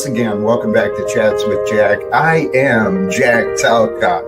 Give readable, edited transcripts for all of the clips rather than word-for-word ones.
once again, welcome back to Chats with Jack. I am Jack Talcott.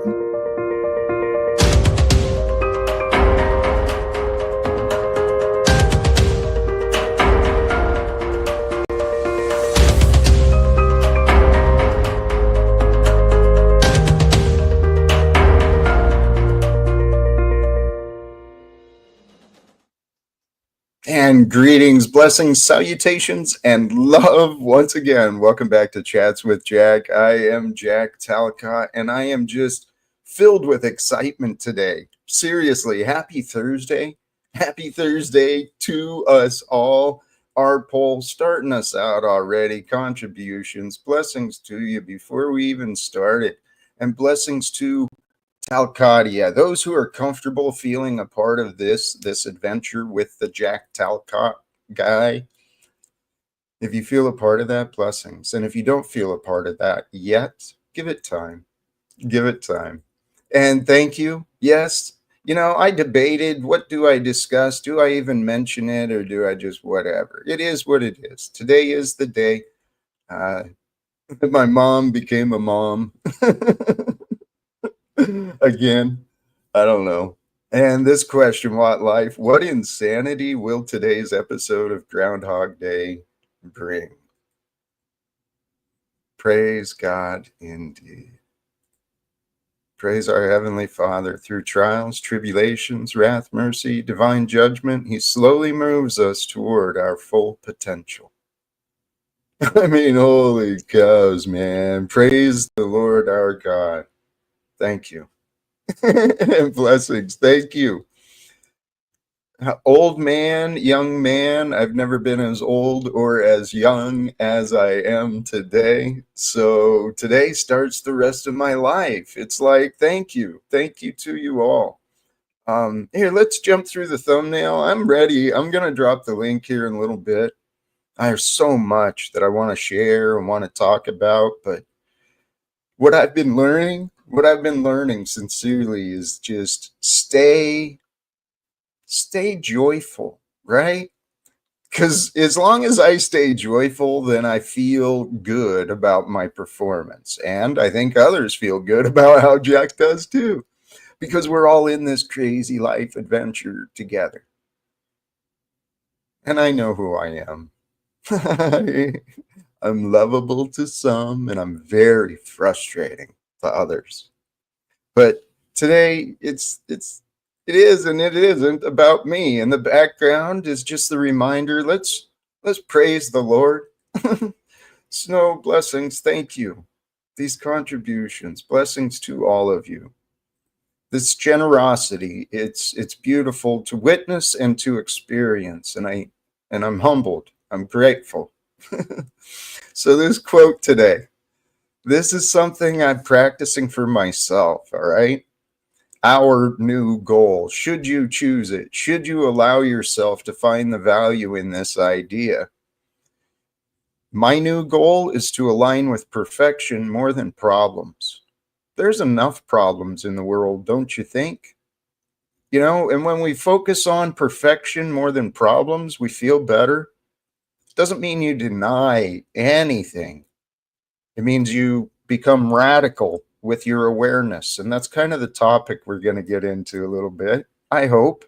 And greetings, blessings, salutations, and love once again. Welcome back to Chats with Jack. I am Jack Talcott, and I am just filled with excitement today. Seriously, happy Thursday. Happy Thursday to us all. Our poll starting us out already. Contributions, blessings to you before we even started, and blessings to Talcott, those who are comfortable feeling a part of this adventure with the Jack Talcott guy. If you feel a part of that, blessings. And if you don't feel a part of that yet, give it time. Give it time. And thank you. Yes, I debated, what do I discuss? Do I even mention it, or do I just whatever? It is what it is. Today is the day my mom became a mom. Again, I don't know. And this question, what insanity will today's episode of Groundhog Day bring? Praise God indeed. Praise our Heavenly Father. Through trials, tribulations, wrath, mercy, divine judgment, He slowly moves us toward our full potential. I mean, holy cows, man. Praise the Lord our God. Thank you. And blessings. Thank you. Old man, young man, I've never been as old or as young as I am today. So today starts the rest of my life. It's like, thank you. Thank you to you all. Here, let's jump through the thumbnail. I'm ready. I'm going to drop the link here in a little bit. I have so much that I want to share and want to talk about, but what I've been learning sincerely is just stay joyful, right? Because as long as I stay joyful, then I feel good about my performance. And I think others feel good about how Jack does too, because we're all in this crazy life adventure together. And I know who I am. I'm lovable to some, and I'm very frustrating to others. But today it is and it isn't about me. And the background is just the reminder. Let's praise the Lord. Snow, blessings, thank you. These contributions, blessings to all of you. This generosity, it's beautiful to witness and to experience. And I'm humbled. I'm grateful. So this quote today, this is something I'm practicing for myself, all right? Our new goal, should you choose it, should you allow yourself to find the value in this idea. My new goal is to align with perfection more than problems. There's enough problems in the world, don't you think? And when we focus on perfection more than problems, we feel better. Doesn't mean you deny anything. It means you become radical with your awareness. And that's kind of the topic we're going to get into a little bit. I hope.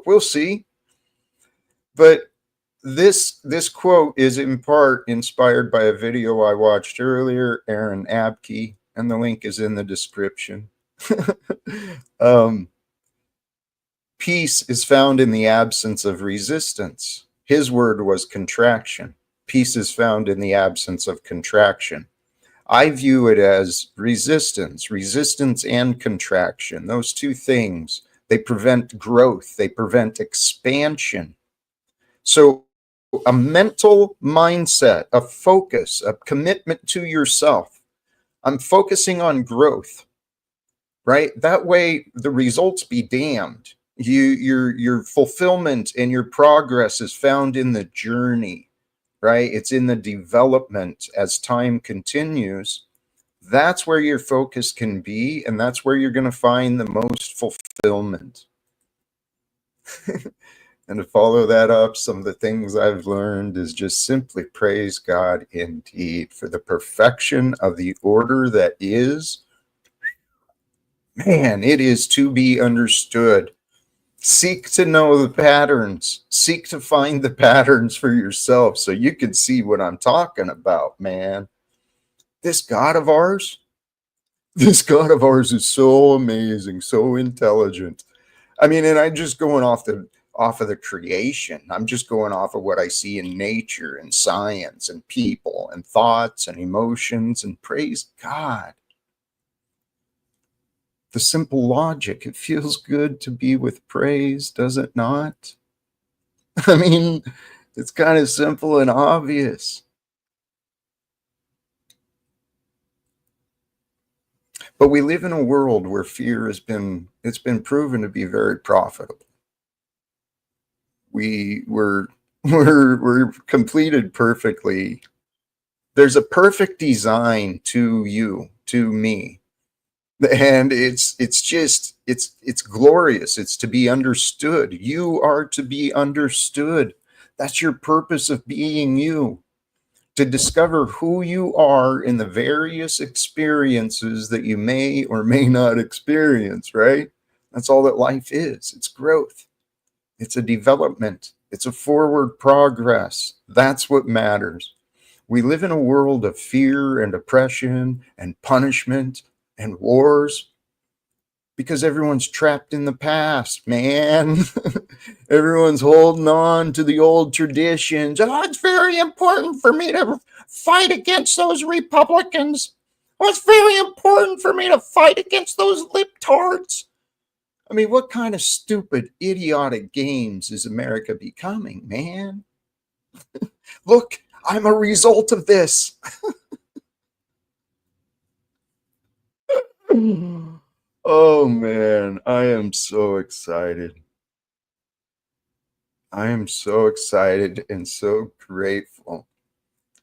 We'll see. But this quote is in part inspired by a video I watched earlier, Aaron Abke, and the link is in the description. Peace is found in the absence of resistance. His word was contraction. Peace is found in the absence of contraction. I view it as resistance and contraction. Those two things, they prevent growth, they prevent expansion. So a mental mindset, a focus, a commitment to yourself. I'm focusing on growth, right? That way the results be damned. Your fulfillment and your progress is found in the journey, right? It's in the development as time continues. That's where your focus can be, and that's where you're going to find the most fulfillment. And to follow that up, some of the things I've learned is just simply praise God indeed for the perfection of the order that is. Man, it is to be understood. Seek to know the patterns. Seek to find the patterns for yourself so you can see what I'm talking about, man. This God of ours, this God of ours is so amazing, so intelligent. I mean, and I'm just going off of the creation. I'm just going off of what I see in nature and science and people and thoughts and emotions, and praise God. The simple logic, it feels good to be with praise, does it not? I mean, it's kind of simple and obvious. But we live in a world where fear it's been proven to be very profitable. We're we're completed perfectly. There's a perfect design to you, to me. And it's glorious. It's to be understood. You are to be understood. That's your purpose of being you. To discover who you are in the various experiences that you may or may not experience, right? That's all that life is. It's growth. It's a development. It's a forward progress. That's what matters. We live in a world of fear and oppression and punishment and wars because everyone's trapped in the past, man. Everyone's holding on to the old traditions. Oh, it's very important for me to fight against those Republicans. Oh, it's very important for me to fight against those libtards. I mean, what kind of stupid, idiotic games is America becoming, man? Look, I'm a result of this. Oh, man, I am so excited. I am so excited and so grateful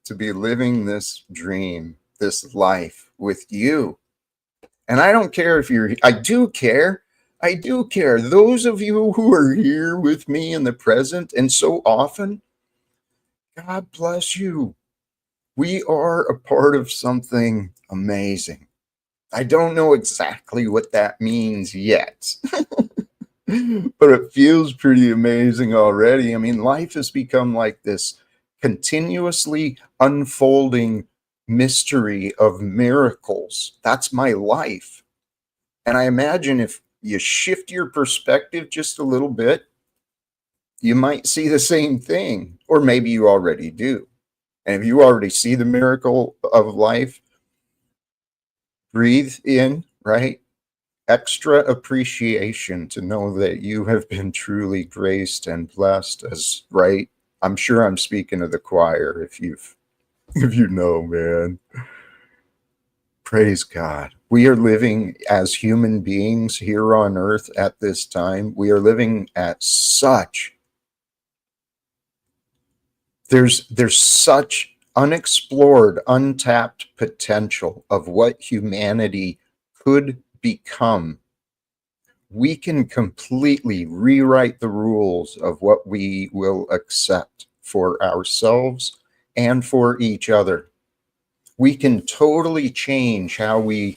to be living this dream, this life with you. And I don't care if you're, I do care. I do care. Those of you who are here with me in the present and so often, God bless you. We are a part of something amazing. I don't know exactly what that means yet, but it feels pretty amazing already. I mean, life has become like this continuously unfolding mystery of miracles. That's my life. And I imagine if you shift your perspective just a little bit, you might see the same thing, or maybe you already do. And if you already see the miracle of life, breathe in, right? Extra appreciation to know that you have been truly graced and blessed as right. I'm sure I'm speaking to the choir if you know, man. Praise God. We are living as human beings here on earth at this time. We are living at such there's such unexplored, untapped potential of what humanity could become. We can completely rewrite the rules of what we will accept for ourselves and for each other. We can totally change how we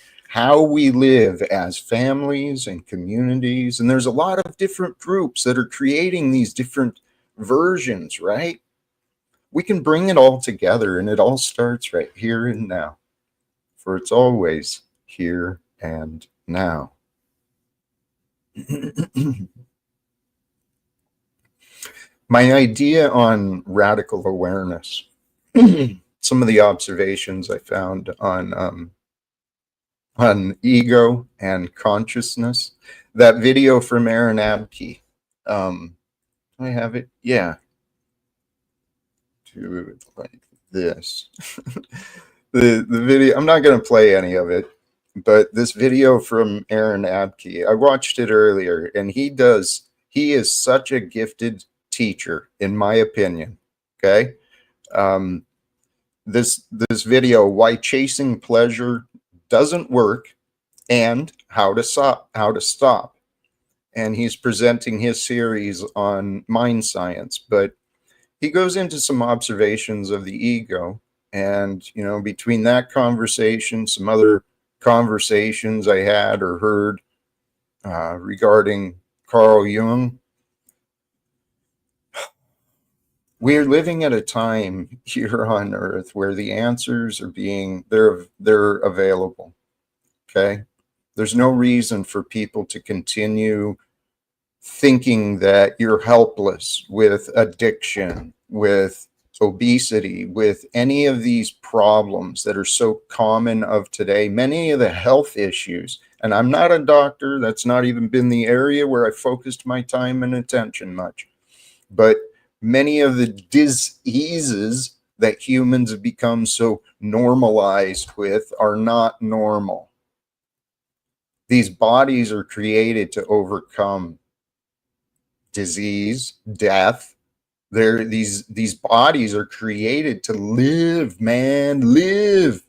live as families and communities. And there's a lot of different groups that are creating these different versions, right? We can bring it all together, and it all starts right here and now, for it's always here and now. My idea on radical awareness, some of the observations I found on ego and consciousness, that video from Aaron Abke. I have it, yeah, to like this. the video, I'm not going to play any of it, but this video from Aaron Abke, I watched it earlier, and he is such a gifted teacher, in my opinion. Okay. This video, why chasing pleasure doesn't work and how to stop. and he's presenting his series on mind science. But he goes into some observations of the ego. And, between that conversation, some other conversations I had or heard regarding Carl Jung, we're living at a time here on Earth where the answers are they're available. Okay. There's no reason for people to continue thinking that you're helpless with addiction, with obesity, with any of these problems that are so common of today, many of the health issues. And I'm not a doctor. That's not even been the area where I focused my time and attention much. But many of the diseases that humans have become so normalized with are not normal. These bodies are created to overcome disease, death. These bodies are created to live, man, live.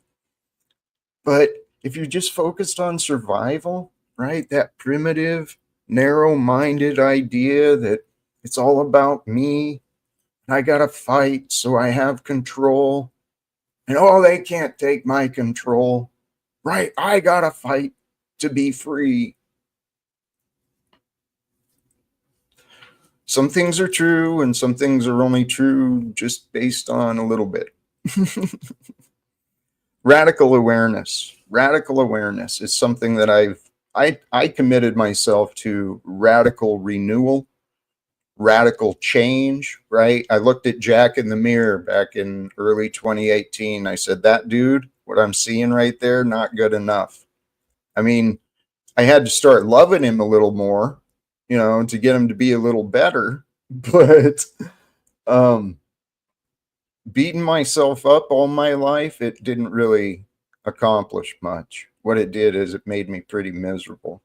But if you're just focused on survival, right, that primitive, narrow-minded idea that it's all about me, I gotta fight so I have control, and they can't take my control, right? I gotta fight to be free. Some things are true and some things are only true just based on a little bit. Radical awareness is something that I committed myself to. Radical renewal, radical change, right? I looked at Jack in the mirror back in early 2018. I said, that dude, what I'm seeing right there, not good enough. I mean, I had to start loving him a little more, to get him to be a little better. But beating myself up all my life, it didn't really accomplish much. What it did is it made me pretty miserable.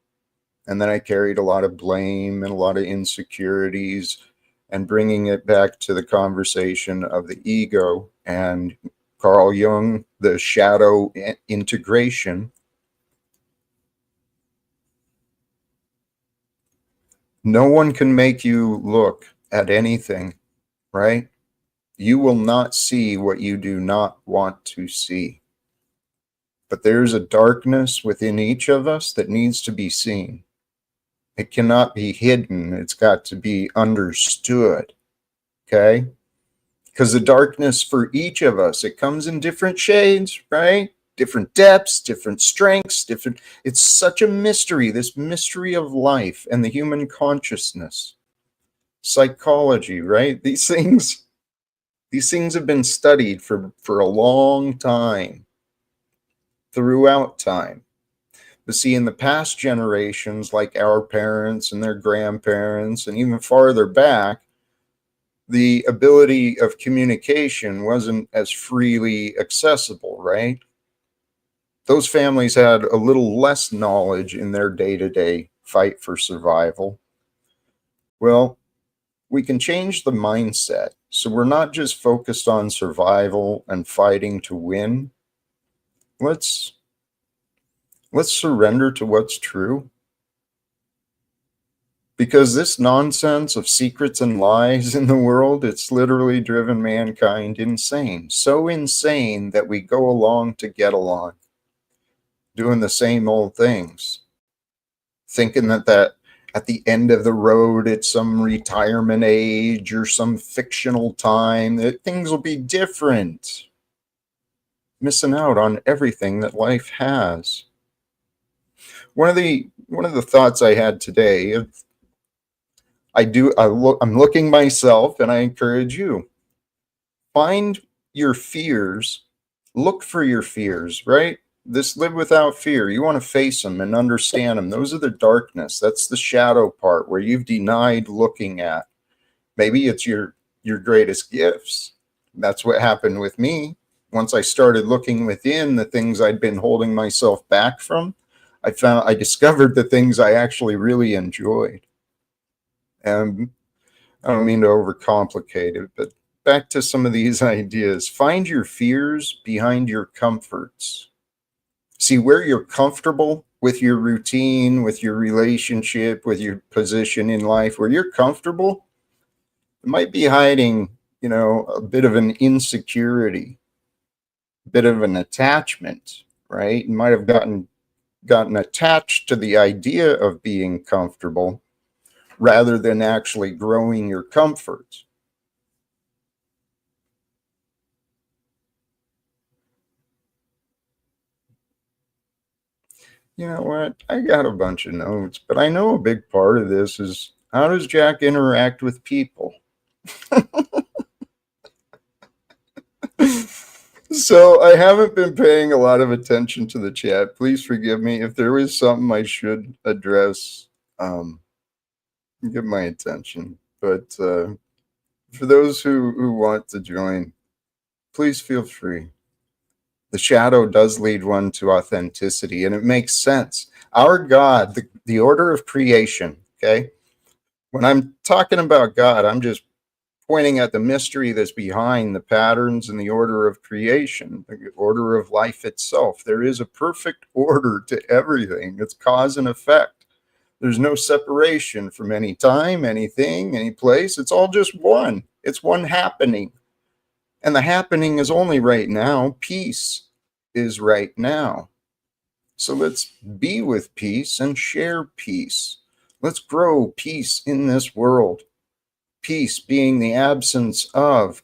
And then I carried a lot of blame and a lot of insecurities, and bringing it back to the conversation of the ego and Carl Jung, the shadow integration. No one can make you look at anything, right? You will not see what you do not want to see. But there's a darkness within each of us that needs to be seen. It cannot be hidden. It's got to be understood. Okay? Because the darkness for each of us, it comes in different shades, right? Different depths, different strengths, it's such a mystery, this mystery of life and the human consciousness. Psychology, right? These things have been studied for a long time, throughout time. But see, in the past generations, like our parents and their grandparents, and even farther back, the ability of communication wasn't as freely accessible, right? Those families had a little less knowledge in their day-to-day fight for survival. Well, we can change the mindset. So we're not just focused on survival and fighting to win. Let's surrender to what's true. Because this nonsense of secrets and lies in the world, it's literally driven mankind insane. So insane that we go along to get along, doing the same old things, thinking that at the end of the road, it's some retirement age or some fictional time, that things will be different. Missing out on everything that life has. One of the thoughts I had today, I'm looking myself, and I encourage you, find your fears, look for your fears, right? This live without fear. You want to face them and understand them. Those are the darkness. That's the shadow part where you've denied looking at. Maybe it's your greatest gifts. That's what happened with me. Once I started looking within the things I'd been holding myself back from, I discovered the things I actually really enjoyed. And I don't mean to overcomplicate it, but back to some of these ideas. Find your fears behind your comforts. See, where you're comfortable, with your routine, with your relationship, with your position in life where you're comfortable, it might be hiding, a bit of an insecurity, a bit of an attachment, right? You might have gotten attached to the idea of being comfortable rather than actually growing your comfort. You know what? I got a bunch of notes, but I know a big part of this is how does Jack interact with people? So I haven't been paying a lot of attention to the chat. Please forgive me if there was something I should address. Give my attention. But for those who want to join, please feel free. The shadow does lead one to authenticity, and it makes sense. Our God, the order of creation, okay? When I'm talking about God, I'm just pointing at the mystery that's behind the patterns and the order of creation, the order of life itself. There is a perfect order to everything. It's cause and effect. There's no separation from any time, anything, any place. It's all just one. It's one happening. And the happening is only right now. Peace is right now. So let's be with peace and share peace. Let's grow peace in this world. Peace being the absence of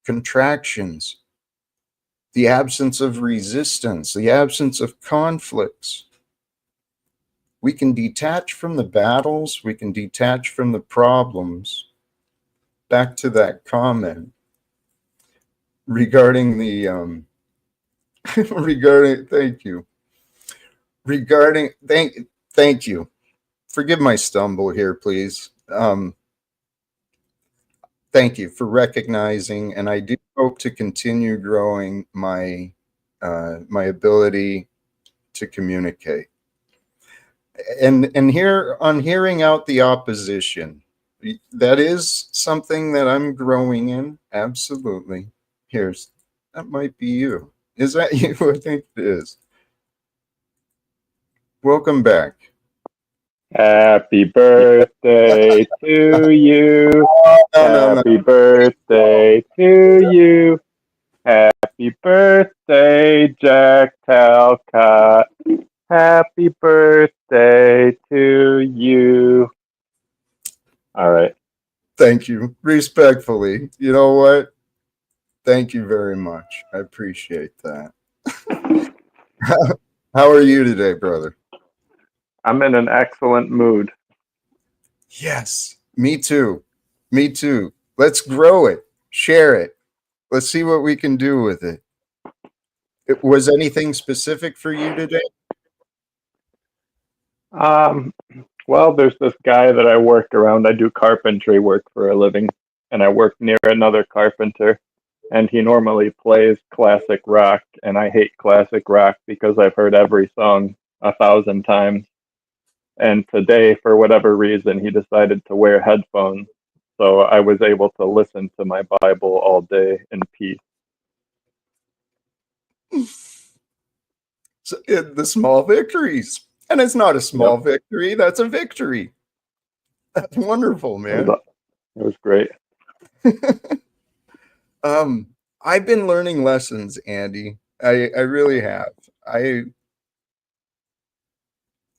contractions, the absence of resistance, the absence of conflicts. We can detach from the battles, we can detach from the problems. Back to that comment regarding the thank you. Forgive my stumble here, please. Thank you for recognizing, and I do hope to continue growing my my ability to communicate. And here, on hearing out the opposition, that is something that I'm growing in. Absolutely. That might be you. Is that you? I think it is. Welcome back. Happy birthday to you. No. Happy birthday to you. Happy birthday, Jack Talcott. Happy birthday to you. All right. Thank you. Respectfully. You know what? Thank you very much. I appreciate that. How are you today, brother? I'm in an excellent mood. Yes, me too. Me too. Let's grow it, share it. Let's see what we can do with it. Was anything specific for you today? Um, well, there's this guy that I work around. I do carpentry work for a living, and I work near another carpenter. And he normally plays classic rock, and I hate classic rock because I've heard every song 1,000 times. And today, for whatever reason, he decided to wear headphones. So I was able to listen to my Bible all day in peace. So, the small victories. And it's not a small victory, that's a victory. That's wonderful, man. It was great. I've been learning lessons, Andy. I really have.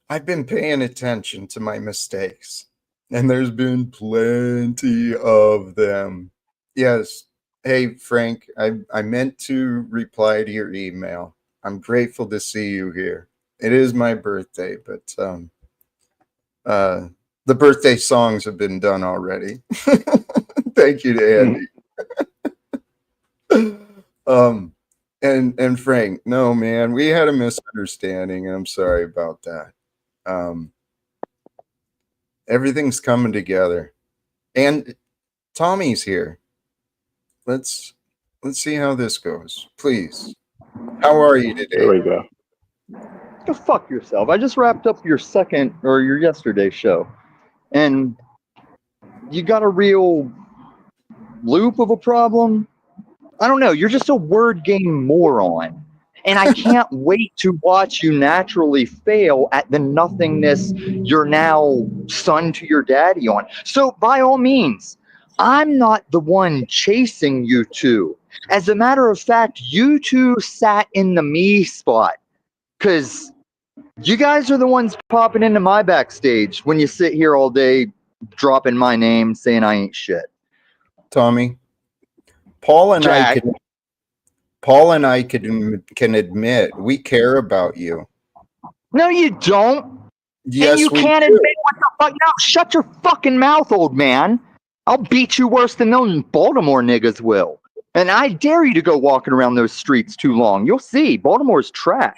I've been paying attention to my mistakes, and there's been plenty of them. Yes. Hey, Frank, I meant to reply to your email. I'm grateful to see you here. It is my birthday, but the birthday songs have been done already. Thank you to Andy. And Frank, no, man, we had a misunderstanding, and I'm sorry about that. Everything's coming together, and Tommy's here. Let's see how this goes, please. How are you today? There we go. Go fuck yourself. I just wrapped up your second or your yesterday show, and you got a real loop of a problem. I don't know. You're just a word game moron, And I can't wait to watch you naturally fail at the nothingness you're now son to your daddy on. So by all means, I'm not the one chasing you two. As a matter of fact, you two sat in the me spot because you guys are the ones popping into my backstage when you sit here all day dropping my name saying I ain't shit. Tommy, Paul and Jack. I can admit we care about you. No, you don't. Yes, and you can't admit what the fuck. No, shut your fucking mouth, old man. I'll beat you worse than those Baltimore niggas will. And I dare you to go walking around those streets too long. You'll see. Baltimore's trash.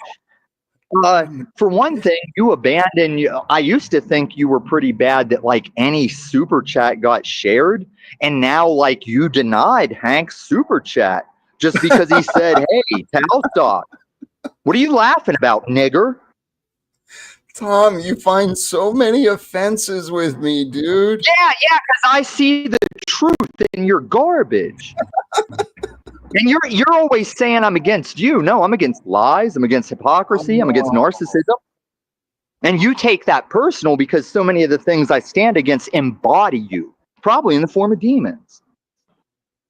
For one thing, you abandoned. I used to think you were pretty bad that like any super chat got shared, and now like you denied Hank's super chat just because he said, "Hey, Talcott, what are you laughing about, nigger?" Tom, you find so many offenses with me, dude. Yeah, because I see the truth in your garbage. And you're always saying I'm against you. No, I'm against lies. I'm against hypocrisy. I'm against narcissism. And you take that personal because so many of the things I stand against embody you, probably in the form of demons.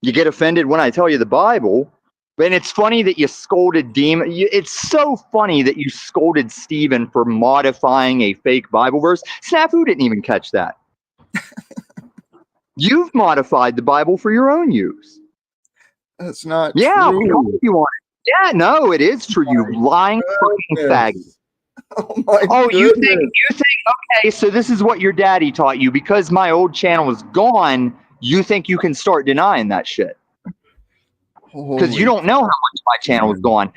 You get offended when I tell you the Bible. And it's funny that you scolded demon. It's so funny that you scolded Stephen for modifying a fake Bible verse. Snafu didn't even catch that. You've modified the Bible for your own use. That's not Yeah, true. you want it. Yeah, no, it is true. You lying fucking faggot. Oh, you think okay, so this is what your daddy taught you. Because my old channel is gone, you think you can start denying that shit. Because you don't know how much my channel is gone.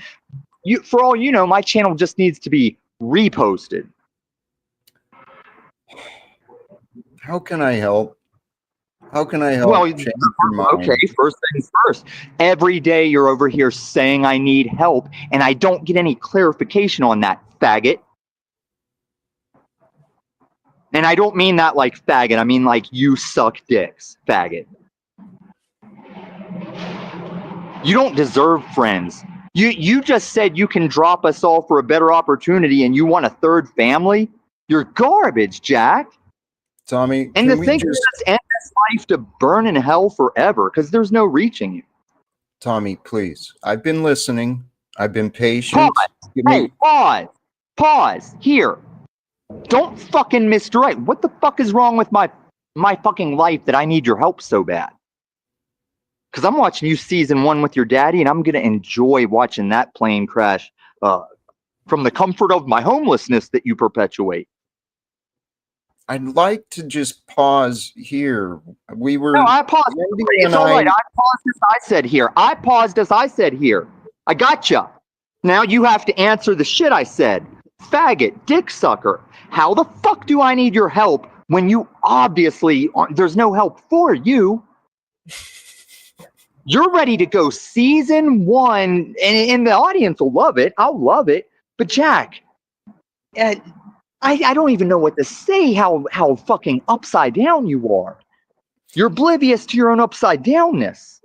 For all you know, my channel just needs to be reposted. How can I help? How can I help? Well, change your mind? okay, first things first. Every day you're over here saying I need help, and I don't get any clarification on that, faggot. And I don't mean that like faggot. I mean like you suck dicks, faggot. You don't deserve friends. You just said you can drop us all for a better opportunity and you want a third family? You're garbage, Jack. Tommy, and to think just end this life to burn in hell forever because there's no reaching you. Tommy, please. I've been listening. I've been patient. Pause. Here. Don't fucking misdirect. What the fuck is wrong with my fucking life that I need your help so bad? Because I'm watching you season 1 with your daddy, and I'm going to enjoy watching that plane crash from the comfort of my homelessness that you perpetuate. I'd like to just pause here. We were. No, I paused. It's all right. I paused as I said here. I gotcha. Now you have to answer the shit I said. Faggot, dick sucker. How the fuck do I need your help when you obviously there's no help for you? You're ready to go season 1, and the audience will love it. I'll love it. But Jack, I don't even know what to say. How fucking upside down you are. You're oblivious to your own upside downness.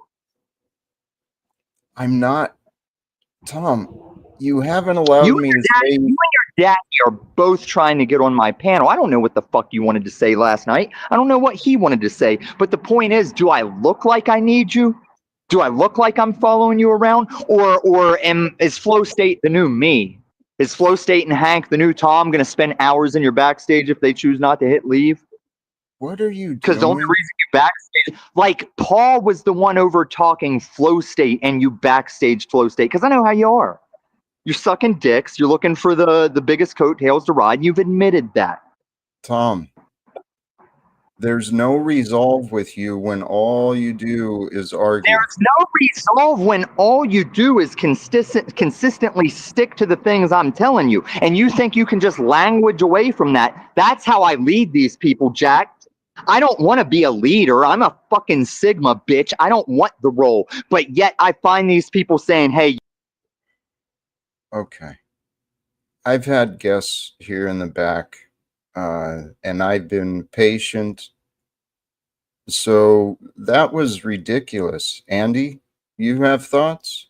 I'm not. Tom, you haven't allowed me to say. You and your daddy are both trying to get on my panel. I don't know what the fuck you wanted to say last night. I don't know what he wanted to say. But the point is, do I look like I need you? Do I look like I'm following you around? Or is Flow State the new me? Is Flow State and Hank the new Tom going to spend hours in your backstage if they choose not to hit leave? What are you doing? Because the only reason you backstage, like Paul was the one over talking Flow State and you backstage Flow State. Because I know how you are. You're sucking dicks. You're looking for the biggest coattails to ride. You've admitted that. Tom, there's no resolve with you when all you do is argue. There's no resolve when all you do is consistently stick to the things I'm telling you. And you think you can just language away from that. That's how I lead these people, Jack. I don't want to be a leader. I'm a fucking Sigma, bitch. I don't want the role. But yet I find these people saying, hey. Okay. I've had guests here in the back. And I've been patient. So that was ridiculous. Andy, you have thoughts?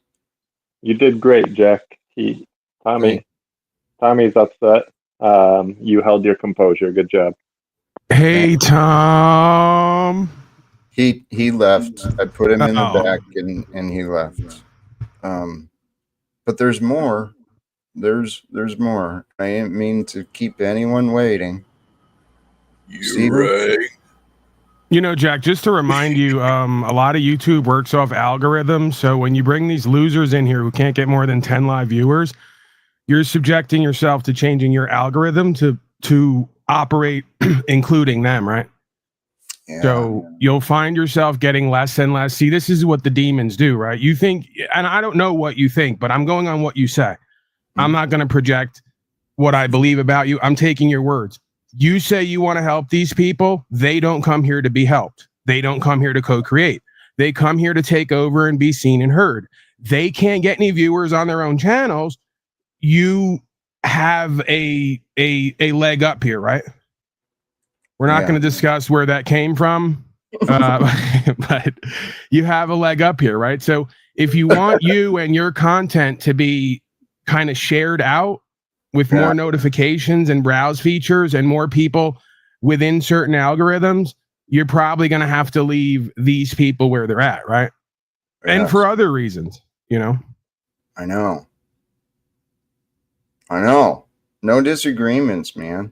You did great, Jack. Tommy's upset. You held your composure. Good job. Hey, Tom. He left. I put him in the Oh. back and he left. But there's more. There's more. I didn't mean to keep anyone waiting. You're right. You know, Jack, just to remind you, a lot of YouTube works off algorithms. So when you bring these losers in here who can't get more than 10 live viewers, you're subjecting yourself to changing your algorithm to operate including them, right? Yeah. So you'll find yourself getting less and less. See, this is what the demons do, right? You think, and I don't know what you think, but I'm going on what you say. I'm not going to project what I believe about you. I'm taking your words. You say you want to help these people. They don't come here to be helped. They don't come here to co-create. They come here to take over and be seen and heard. They can't get any viewers on their own channels. You have a leg up here, right? We're not going to discuss where that came from, but you have a leg up here, right? So if you want you and your content to be kind of shared out with more notifications and browse features and more people within certain algorithms, you're probably going to have to leave these people where they're at, right? Yes. And for other reasons, you know. I know. No disagreements, man.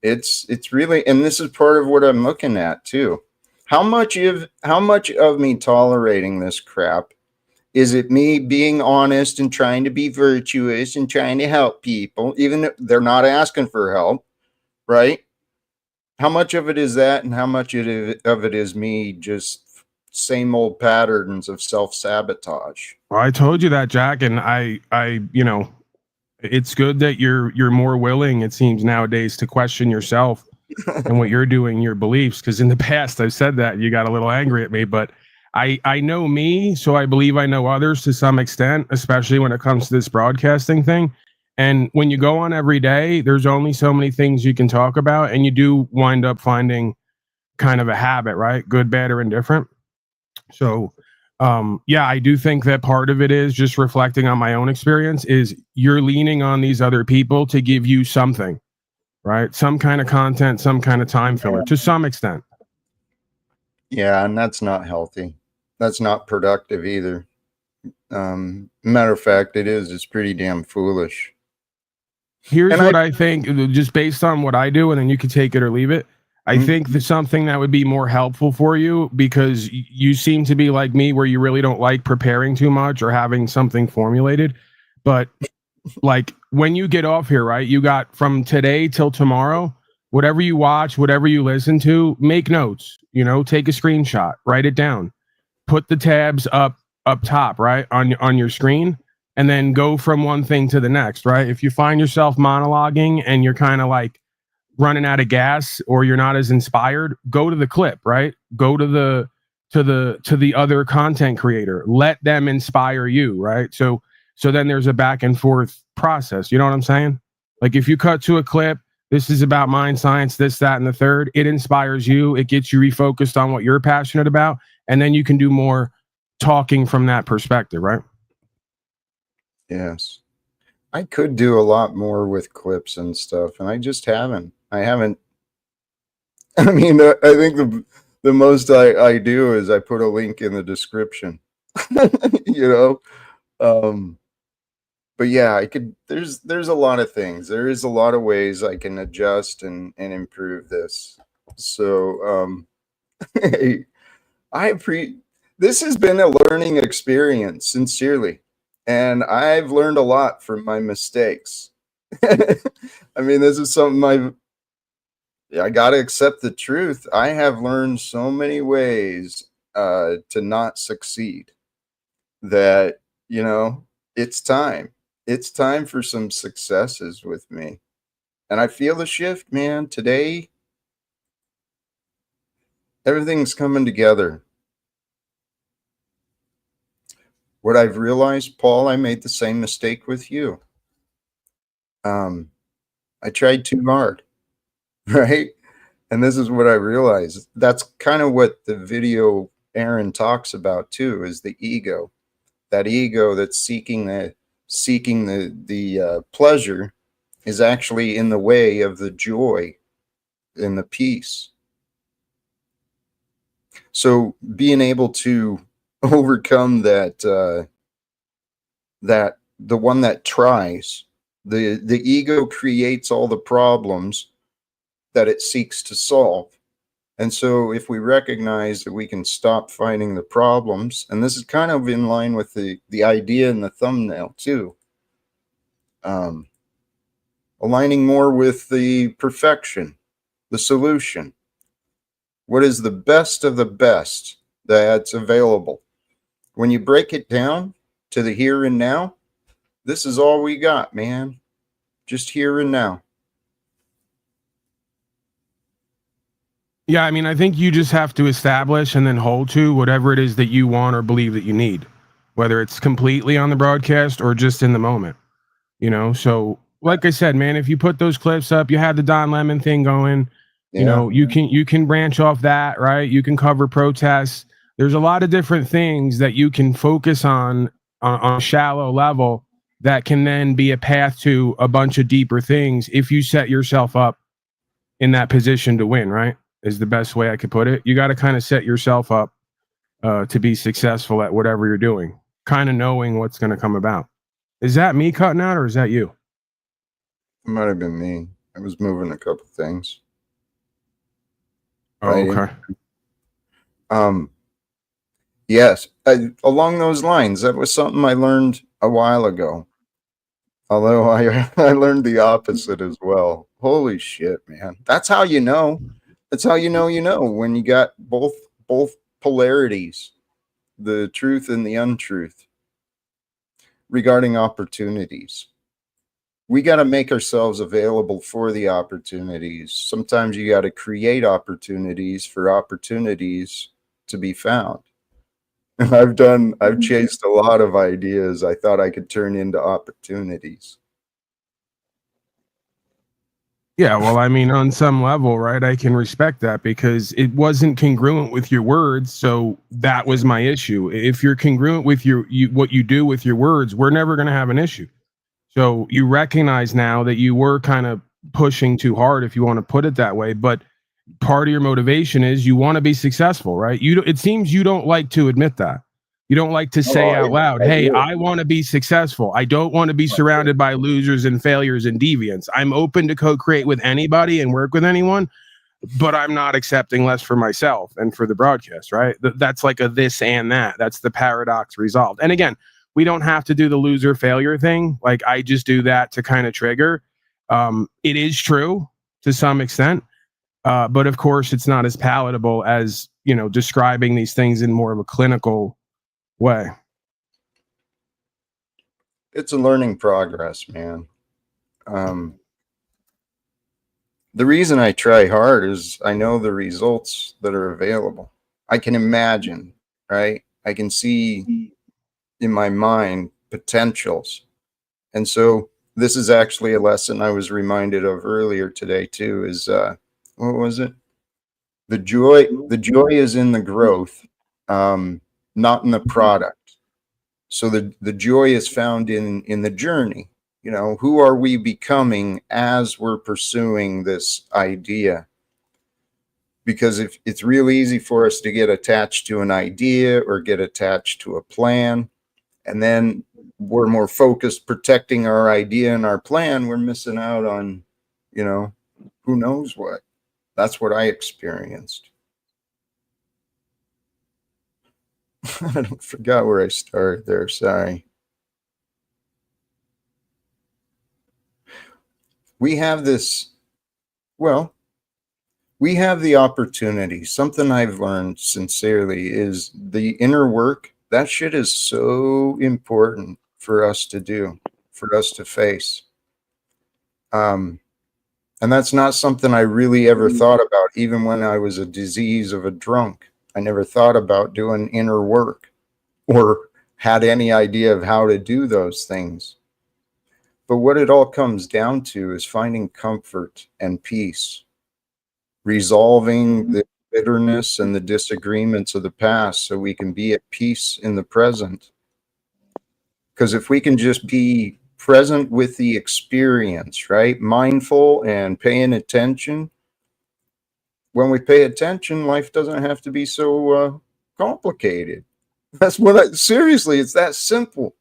It's really, and this is part of what I'm looking at too. How much of me tolerating this crap is it me being honest and trying to be virtuous and trying to help people, even if they're not asking for help, right? How much of it is that, and how much of it is me just same old patterns of self-sabotage? Well, I told you that, Jack, and I, you know, it's good that you're more willing, it seems nowadays, to question yourself and what you're doing, your beliefs. Because in the past, I've said that you got a little angry at me, but I know me, so I believe I know others to some extent, especially when it comes to this broadcasting thing. And when you go on every day, there's only so many things you can talk about, and you do wind up finding kind of a habit, right? Good, bad, or indifferent. So, yeah, I do think that part of it is just reflecting on my own experience is you're leaning on these other people to give you something, right? Some kind of content, some kind of time filler to some extent. Yeah, and that's not healthy. That's not productive either. Matter of fact, it's pretty damn foolish. Here's what I think, just based on what I do, and then you can take it or leave it. I think that something that would be more helpful for you, because you seem to be like me, where you really don't like preparing too much or having something formulated. But like when you get off here, right, you got from today till tomorrow, whatever you watch, whatever you listen to, make notes, you know, take a screenshot, write it down, put the tabs up top, right, on your screen, and then go from one thing to the next, right? If you find yourself monologuing and you're kind of like running out of gas, or you're not as inspired, go to the clip, right? Go to the other content creator. Let them inspire you, right? So then there's a back and forth process. You know what I'm saying? Like if you cut to a clip, this is about mind science, this, that, and the third, it inspires you. It gets you refocused on what you're passionate about. And then you can do more talking from that perspective, right? Yes. I could do a lot more with clips and stuff, and I just haven't. I mean, I think the most I do is I put a link in the description, you know? But yeah, I could, there's a lot of things. There is a lot of ways I can adjust and improve this. So, this has been a learning experience, sincerely. And I've learned a lot from my mistakes. I mean, this is something I got to accept the truth. I have learned so many ways to not succeed that, you know, it's time. It's time for some successes with me. And I feel the shift, man. Today, everything's coming together. What I've realized, Paul, I made the same mistake with you. I tried too hard, right? And this is what I realized. That's kind of what the video Aaron talks about too, is the ego. That ego that's seeking seeking the pleasure is actually in the way of the joy and the peace. So being able to overcome that, that the one that tries, the ego creates all the problems that it seeks to solve. And so if we recognize that we can stop finding the problems, and this is kind of in line with the idea in the thumbnail too, aligning more with the perfection, the solution. What is the best of the best that's available? When you break it down to the here and now, this is all we got, man. Just here and now. Yeah, I mean, I think you just have to establish and then hold to whatever it is that you want or believe that you need, whether it's completely on the broadcast or just in the moment, you know? So, like I said, man, if you put those clips up, you had the Don Lemon thing going, you know, you can branch off that, right? You can cover protests. There's a lot of different things that you can focus on a shallow level that can then be a path to a bunch of deeper things if you set yourself up in that position to win, right? Is the best way I could put it. You got to kind of set yourself up to be successful at whatever you're doing, kind of knowing what's going to come about. Is that me cutting out or is that you? It might have been me. I was moving a couple things. Oh, okay. Yes, along those lines, that was something I learned a while ago. Although I learned the opposite as well. Holy shit, man. That's how you know. That's how you know when you got both polarities, the truth and the untruth regarding opportunities. We got to make ourselves available for the opportunities. Sometimes you got to create opportunities for opportunities to be found. I've chased a lot of ideas I thought I could turn into opportunities. Yeah, well, I mean, on some level, right, I can respect that because it wasn't congruent with your words. So that was my issue. If you're congruent with what you do with your words, we're never going to have an issue. So you recognize now that you were kind of pushing too hard, if you want to put it that way. But part of your motivation is you want to be successful, right? It seems you don't like to admit that. You don't like to say out loud, hey, I want to be successful. I don't want to be surrounded by losers and failures and deviants. I'm open to co-create with anybody and work with anyone, but I'm not accepting less for myself and for the broadcast, right? That's like a this and that. That's the paradox resolved. And again, we don't have to do the loser failure thing. Like I just do that to kind of trigger. It is true to some extent. But of course, it's not as palatable as, you know, describing these things in more of a clinical way. It's a learning progress, man. The reason I try hard is I know the results that are available. I can imagine, right? I can see in my mind potentials. And so this is actually a lesson I was reminded of earlier today too, is what was it? The joy is in the growth, not in the product. So the joy is found in the journey. You know, who are we becoming as we're pursuing this idea? Because if it's real easy for us to get attached to an idea or get attached to a plan, and then we're more focused protecting our idea and our plan, we're missing out on, you know, who knows what. That's what I experienced. I forgot where I started there. Sorry. We have this, well, we have the opportunity. Something I've learned sincerely is the inner work. That shit is so important for us to do, for us to face. And that's not something I really ever thought about, even when I was a disease of a drunk. I never thought about doing inner work or had any idea of how to do those things. But what it all comes down to is finding comfort and peace, resolving the bitterness and the disagreements of the past so we can be at peace in the present. Because if we can just be present with the experience, right? Mindful and paying attention. When we pay attention, life doesn't have to be so complicated. That's what seriously, it's that simple.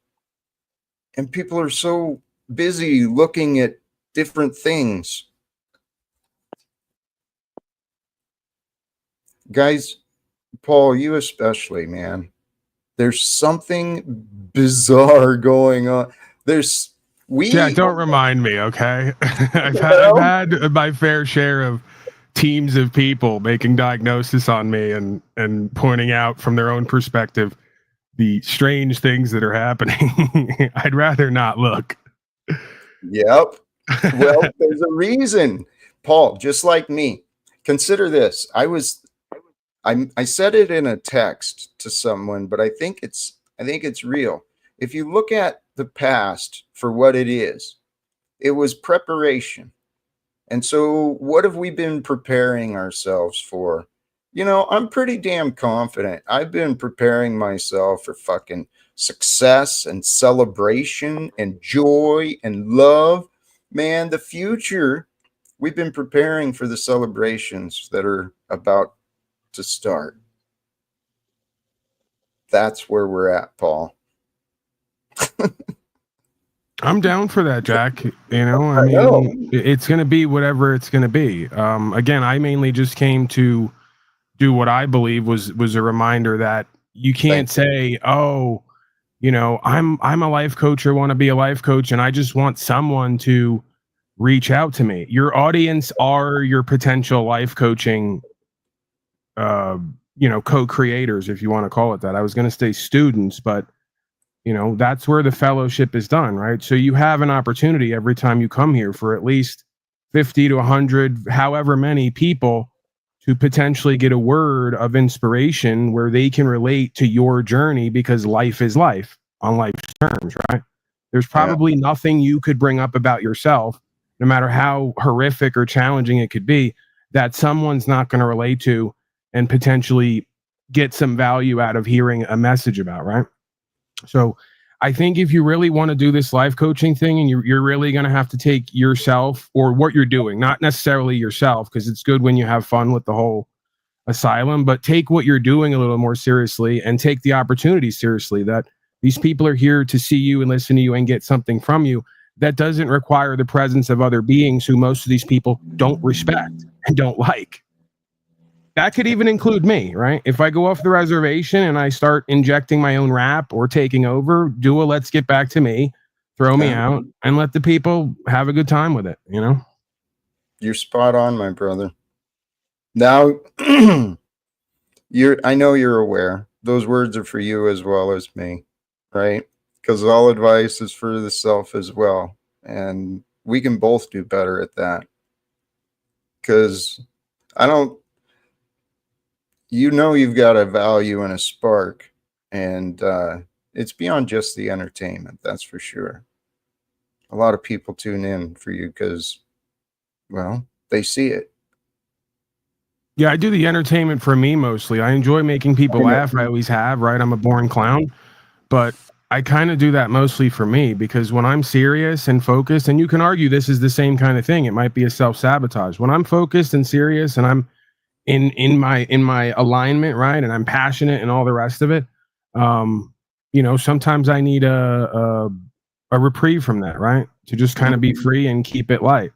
And people are so busy looking at different things. Guys, Paul, you especially, man. There's something bizarre going on. Yeah, don't remind me, okay? I've had my fair share of teams of people making diagnosis on me and pointing out from their own perspective the strange things that are happening. I'd rather not look. Yep. Well, there's a reason, Paul, just like me. Consider this. I said it in a text to someone, but I think it's real. If you look at the past for what it was preparation. And so what have we been preparing ourselves for? You know, I'm pretty damn confident. I've been preparing myself for fucking success and celebration and joy and love. Man, the future, we've been preparing for the celebrations that are about to start. That's where we're at, Paul. I'm down for that, Jack. You know, I mean, it's going to be whatever it's going to be. Again, I mainly just came to do what I believe was a reminder that you can't say, oh, you know, I'm a life coach or want to be a life coach, and I just want someone to reach out to me. Your audience are your potential life coaching, you know, co-creators, if you want to call it that. I was going to say students, but you know, that's where the fellowship is done, right? So you have an opportunity every time you come here for at least 50 to 100, however many people, to potentially get a word of inspiration where they can relate to your journey, because life is life on life's terms, right? There's probably nothing you could bring up about yourself, no matter how horrific or challenging it could be, that someone's not going to relate to and potentially get some value out of hearing a message about, right? So I think if you really want to do this life coaching thing, and you're really going to have to take yourself or what you're doing, not necessarily yourself, because it's good when you have fun with the whole asylum, but take what you're doing a little more seriously and take the opportunity seriously, that these people are here to see you and listen to you and get something from you that doesn't require the presence of other beings who most of these people don't respect and don't like. That could even include me, right? If I go off the reservation and I start injecting my own rap or taking over, do a let's get back to me, throw me out, and let the people have a good time with it, you know? You're spot on, my brother. Now, I know you're aware. Those words are for you as well as me, right? Because all advice is for the self as well. And we can both do better at that. Because you know, you've got a value and a spark, and it's beyond just the entertainment, that's for sure. A lot of people tune in for you because, well, they see it. Yeah, I do the entertainment for me mostly. I enjoy making people laugh. I always have, right? I'm a boring clown, but I kind of do that mostly for me, because when I'm serious and focused, and you can argue this is the same kind of thing, it might be a self-sabotage. When I'm focused and serious and I'm in my alignment, right, and I'm passionate and all the rest of it, you know, sometimes I need a reprieve from that, right, to just kind of be free and keep it light,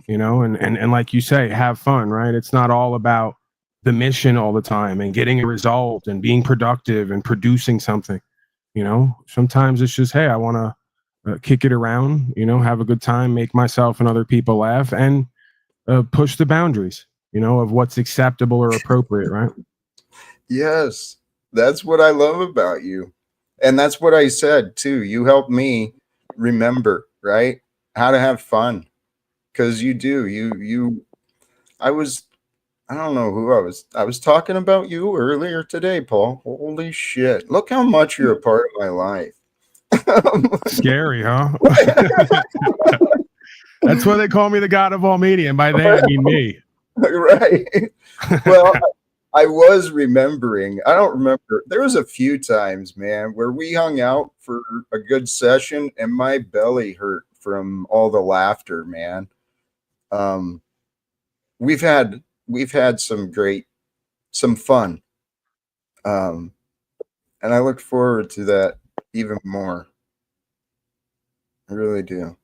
you know, and like you say, have fun, right? It's not all about the mission all the time and getting a result and being productive and producing something, you know. Sometimes it's just, hey, I want to kick it around, you know, have a good time, make myself and other people laugh, and push the boundaries, you know, of what's acceptable or appropriate, right? Yes, that's what I love about you. And that's what I said too. You help me remember, right, how to have fun. Because you do. I don't know who I was talking about you earlier today, Paul. Holy shit. Look how much you're a part of my life. Scary, huh? That's why they call me the god of all media, and by they I mean me. Right. Well, I was remembering. I don't remember. There was a few times, man, where we hung out for a good session and my belly hurt from all the laughter, man. We've had some fun. And I look forward to that even more. I really do.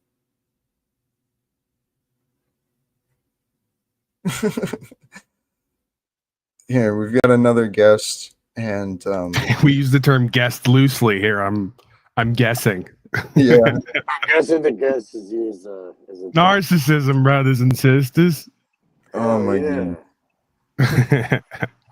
Here, we've got another guest, and we use the term guest loosely here. I'm guessing. Yeah. I'm guessing the guest is used as a Narcissism, brothers and sisters. Oh my god.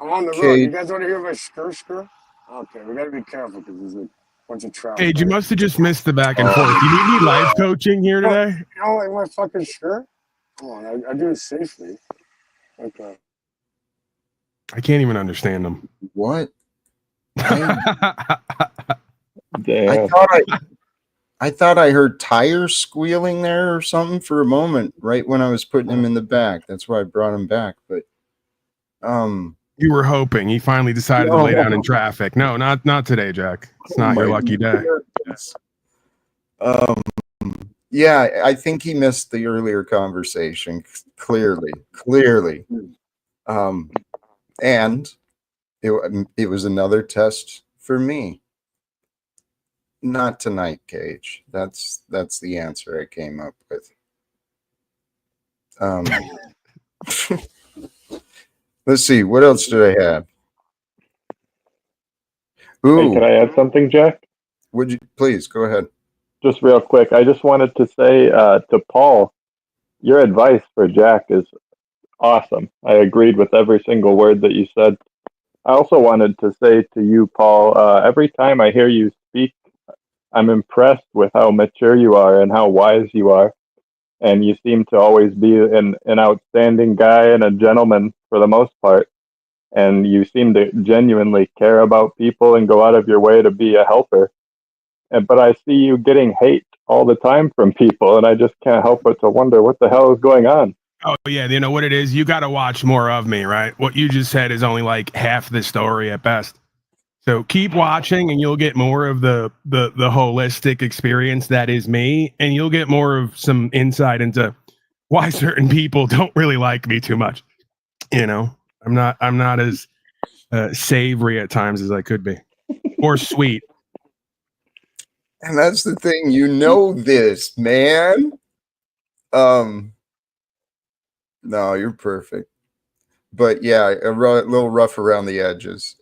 I'm on the road. Cage. You guys want to hear my skr? Okay, we gotta be careful because there's a bunch of trout. Cage, you must have just missed the back and forth. You need any life coaching here today? You don't like my fucking skirt? Come on, I do it safely. Okay. I can't even understand them. What? Damn. I thought I heard tires squealing there or something for a moment, right when I was putting him in the back. That's why I brought him back. But you were hoping he finally decided to lay down in traffic. No, not today, Jack. It's not your lucky day. Yeah, I think he missed the earlier conversation. Clearly. And it was another test for me. Not tonight, Cage. That's the answer I came up with. Let's see. What else did I have? Ooh. Hey, can I add something, Jack? Would you please go ahead? Just real quick. I just wanted to say to Paul, your advice for Jack is awesome. I agreed with every single word that you said. I also wanted to say to you, Paul, every time I hear you speak, I'm impressed with how mature you are and how wise you are. And you seem to always be an outstanding guy and a gentleman for the most part. And you seem to genuinely care about people and go out of your way to be a helper. But I see you getting hate all the time from people, and I just can't help but to wonder what the hell is going on. Oh, yeah. You know what it is? You got to watch more of me, right? What you just said is only like half the story at best. So keep watching and you'll get more of the holistic experience that is me, and you'll get more of some insight into why certain people don't really like me too much. You know, I'm not as savory at times as I could be, or sweet. And that's the thing, you know this, man. No, you're perfect. But yeah, a little rough around the edges.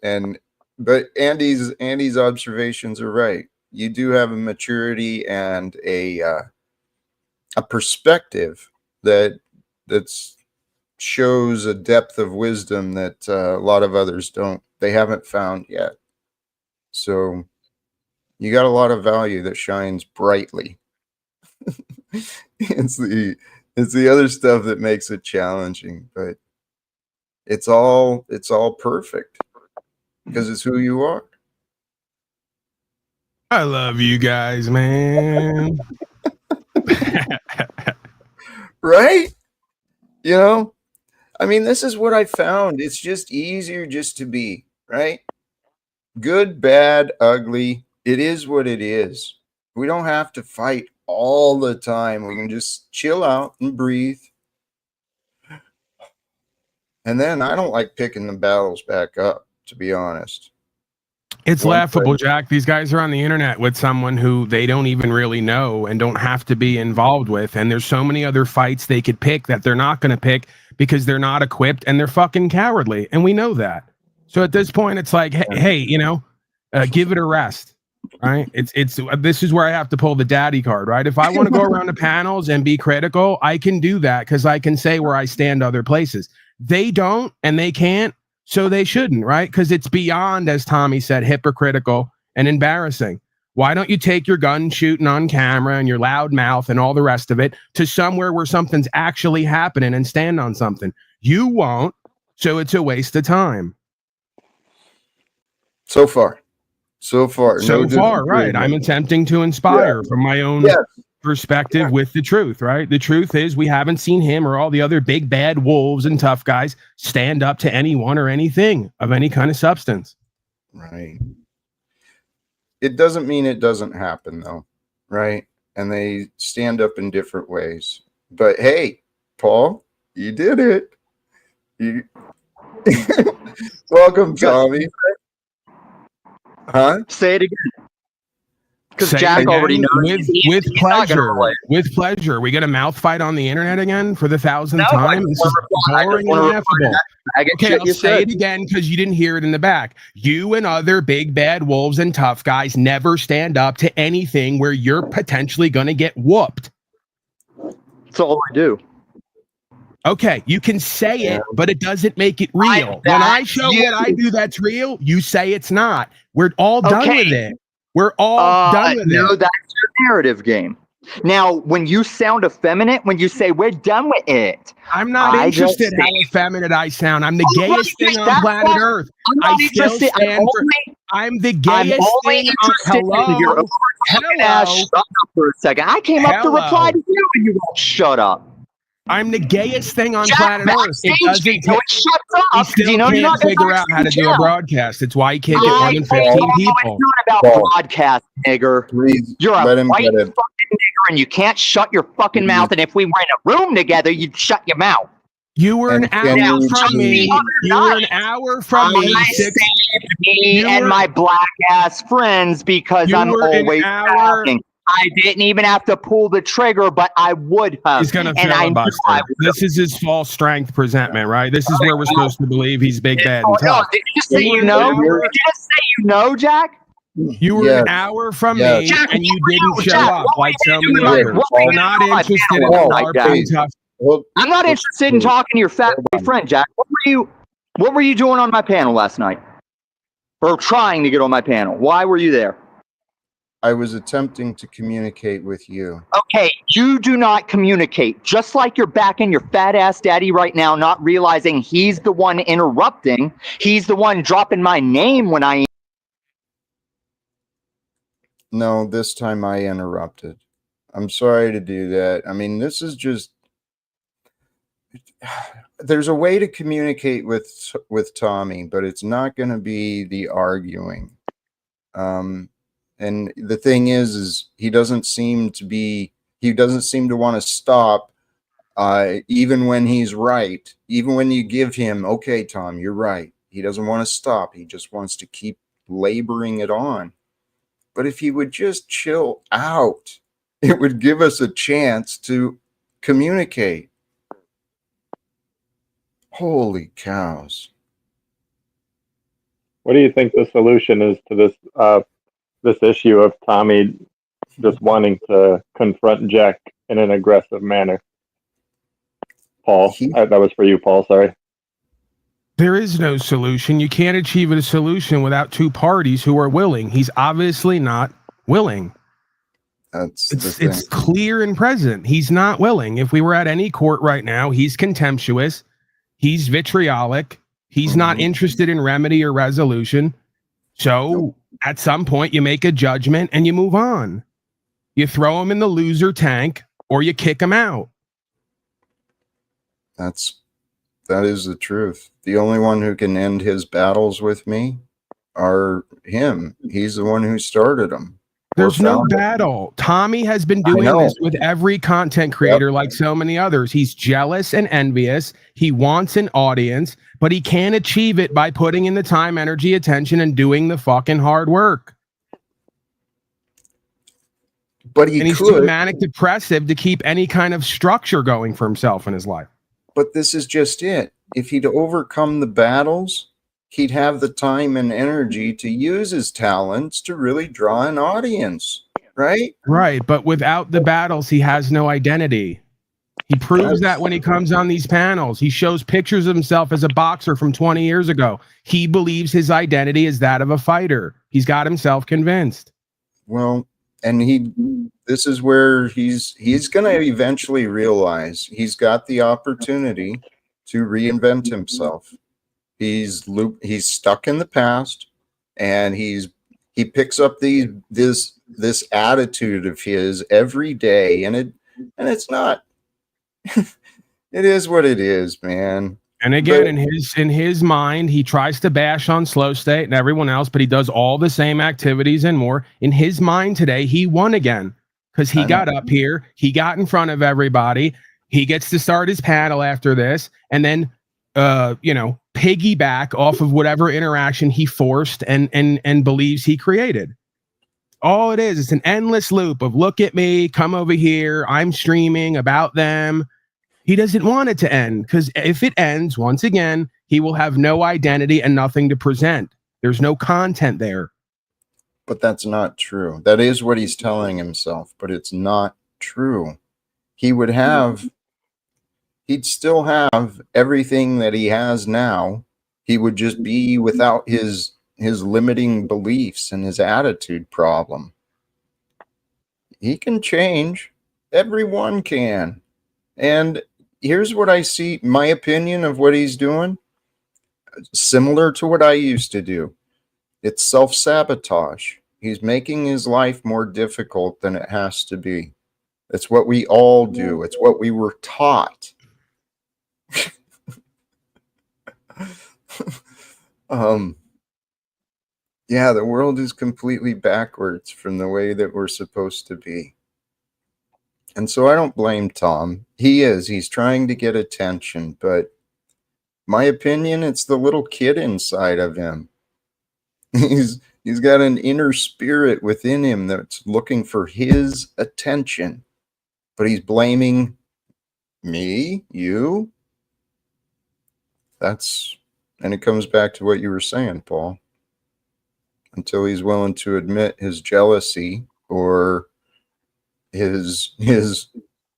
But Andy's observations are right. You do have a maturity and a perspective that shows a depth of wisdom that a lot of others they haven't found yet. So you got a lot of value that shines brightly. It's the other stuff that makes it challenging, but it's all perfect because it's who you are. I love you guys, man. Right? You know, I mean, this is what I found. It's just easier just to be, right? Good, bad, ugly. It is what it is. We don't have to fight all the time. We can just chill out and breathe. And then I don't like picking the battles back up, to be honest. It's laughable, Jack. These guys are on the internet with someone who they don't even really know and don't have to be involved with. And there's so many other fights they could pick that they're not going to pick because they're not equipped and they're fucking cowardly. And we know that. So at this point, it's like, hey, you know, give it a rest. Right. This is where I have to pull the daddy card. Right. If I want to go around the panels and be critical, I can do that because I can say where I stand other places. They don't and they can't. So they shouldn't, right? Because it's beyond, as Tommy said, hypocritical and embarrassing. Why don't you take your gun shooting on camera and your loud mouth and all the rest of it to somewhere where something's actually happening and stand on something? You won't, so it's a waste of time. So far, right. I'm attempting to inspire from my own perspective with the truth, right? The truth is we haven't seen him or all the other big bad wolves and tough guys stand up to anyone or anything of any kind of substance. Right. It doesn't mean it doesn't happen, though, right? And they stand up in different ways. But hey, Paul, you did it. You welcome, Tommy. Huh? Say it again. Because Say Jack again, already knows. with he's not gonna pleasure. relate. With pleasure. We get a mouth fight on the internet again for the 1,000th No, I time. just This wanna is reply. I just boring wanna and reply to ineffable. that. I get Okay, shit I'll you say said. it again because you didn't hear it in the back. You and other big bad wolves and tough guys never stand up to anything where you're potentially going to get whooped. That's all I do. Okay, you can say it, but it doesn't make it real. When I show what I do that's real, you say it's not. We're all done with it. We're all done with no, it. that's your narrative game. Now, when you sound effeminate, when you say we're done with it, I'm not interested how effeminate I sound. I'm the gayest thing on planet Earth. I'm not interested. I'm the I'm gayest only thing. interested in your ass. Shut up for a second. I came up to reply to you, and you won't shut up. I'm the gayest thing on Jack, planet Earth. It doesn't. He shuts He up. still You know, you're can't not gonna figure out how to do a broadcast. It's why he can't get more than 15 people. It's not about broadcast, nigger. Please You're a let him white get it. fucking nigger, and you can't shut your fucking mouth. And if we were in a room together, you'd shut your mouth. You were an And hour can from you- me. You were an hour from me. I saved me and my black ass friends because I'm always talking. I didn't even have to pull the trigger, but I would have. He's gonna and I knew filibuster. I would. This is his false strength presentment, right? This is where we're supposed to believe he's big, bad, and No, tough. did you say you know? Did you just say you know, Jack? You were an hour from me, Jack, and you what didn't were show Jack, up what were like you so doing many like- others. what were We're you not doing like interested in panel the like sharp that? and tough. I'm not interested in talking to your fat boy friend, Jack. What were you doing on my panel last night? Or trying to get on my panel? Why were you there? I was attempting to communicate with you. Okay, you do not communicate. Just like you're backing your fat ass daddy right now, not realizing he's the one interrupting. He's the one dropping my name when I. No, this time I interrupted. I'm sorry to do that. I mean, this is just. There's a way to communicate with Tommy, but it's not going to be the arguing. And the thing is he doesn't seem to want to stop, even when he's right. Even when you give him, okay, Tom, you're right. He doesn't want to stop. He just wants to keep laboring it on. But if he would just chill out, it would give us a chance to communicate. Holy cows. What do you think the solution is to this issue of Tommy just wanting to confront Jack in an aggressive manner? Paul, that was for you, Paul. Sorry. There is no solution. You can't achieve a solution without two parties who are willing. He's obviously not willing. It's clear and present. He's not willing. If we were at any court right now, he's contemptuous. He's vitriolic. He's not interested in remedy or resolution. So at some point, you make a judgment and you move on. You throw him in the loser tank or you kick him out. That is the truth. The only one who can end his battles with me are him. He's the one who started them. There's no battle. Tommy has been doing this with every content creator like so many others. He's jealous and envious. He wants an audience, but he can't achieve it by putting in the time, energy, attention, and doing the fucking hard work. But he's too manic depressive to keep any kind of structure going for himself in his life. But this is just it. If he'd overcome the battles, he'd have the time and energy to use his talents to really draw an audience, right? Right, but without the battles, he has no identity. He proves that when he comes on these panels. He shows pictures of himself as a boxer from 20 years ago. He believes his identity is that of a fighter. He's got himself convinced. Well, and this is where he's going to eventually realize he's got the opportunity to reinvent himself. He's stuck in the past, and he picks up this this attitude of his every day, and it's not. It is what it is, man. And again, But- in his mind, he tries to bash on Slow State and everyone else, but he does all the same activities and more. In his mind today, he won again because he got up here, he got in front of everybody. He gets to start his paddle after this, and then piggyback off of whatever interaction he forced and believes he created. All it is, it's an endless loop of look at me, come over here, I'm streaming about them. He doesn't want it to end, because if it ends, once again, he will have no identity and nothing to present. There's no content there. But that's not true. That is what he's telling himself, but it's not true. He'd still have everything that he has now. He would just be without his limiting beliefs and his attitude problem. He can change. Everyone can. And here's what I see, my opinion of what he's doing, similar to what I used to do. It's self-sabotage. He's making his life more difficult than it has to be. It's what we all do. It's what we were taught. Yeah, the world is completely backwards from the way that we're supposed to be. And so I don't blame Tom. He's trying to get attention, but my opinion, it's the little kid inside of him. He's got an inner spirit within him that's looking for his attention, but he's blaming me, you. And it comes back to what you were saying, Paul. Until he's willing to admit his jealousy or his